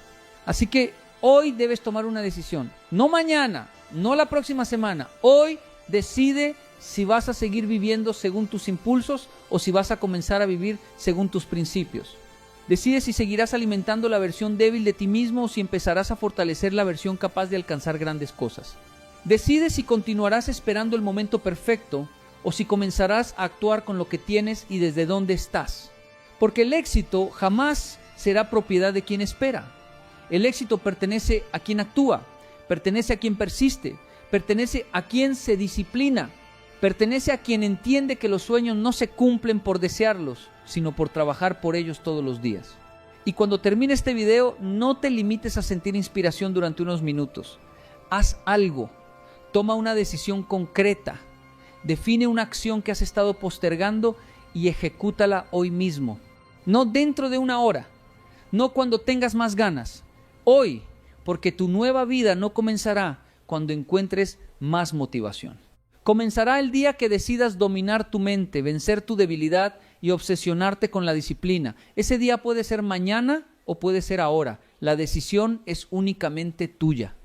Speaker 2: Así que hoy debes tomar una decisión. No mañana, no la próxima semana. Hoy decide si vas a seguir viviendo según tus impulsos o si vas a comenzar a vivir según tus principios. Decide si seguirás alimentando la versión débil de ti mismo o si empezarás a fortalecer la versión capaz de alcanzar grandes cosas. Decide si continuarás esperando el momento perfecto o si comenzarás a actuar con lo que tienes y desde dónde estás. Porque el éxito jamás será propiedad de quien espera. El éxito pertenece a quien actúa, pertenece a quien persiste, pertenece a quien se disciplina, pertenece a quien entiende que los sueños no se cumplen por desearlos, sino por trabajar por ellos todos los días. Y cuando termine este video, no te limites a sentir inspiración durante unos minutos. Haz algo, toma una decisión concreta, define una acción que has estado postergando y ejecútala hoy mismo. No dentro de una hora, no cuando tengas más ganas, hoy, porque tu nueva vida no comenzará cuando encuentres más motivación. Comenzará el día que decidas dominar tu mente, vencer tu debilidad y obsesionarte con la disciplina. Ese día puede ser mañana o puede ser ahora. La decisión es únicamente tuya.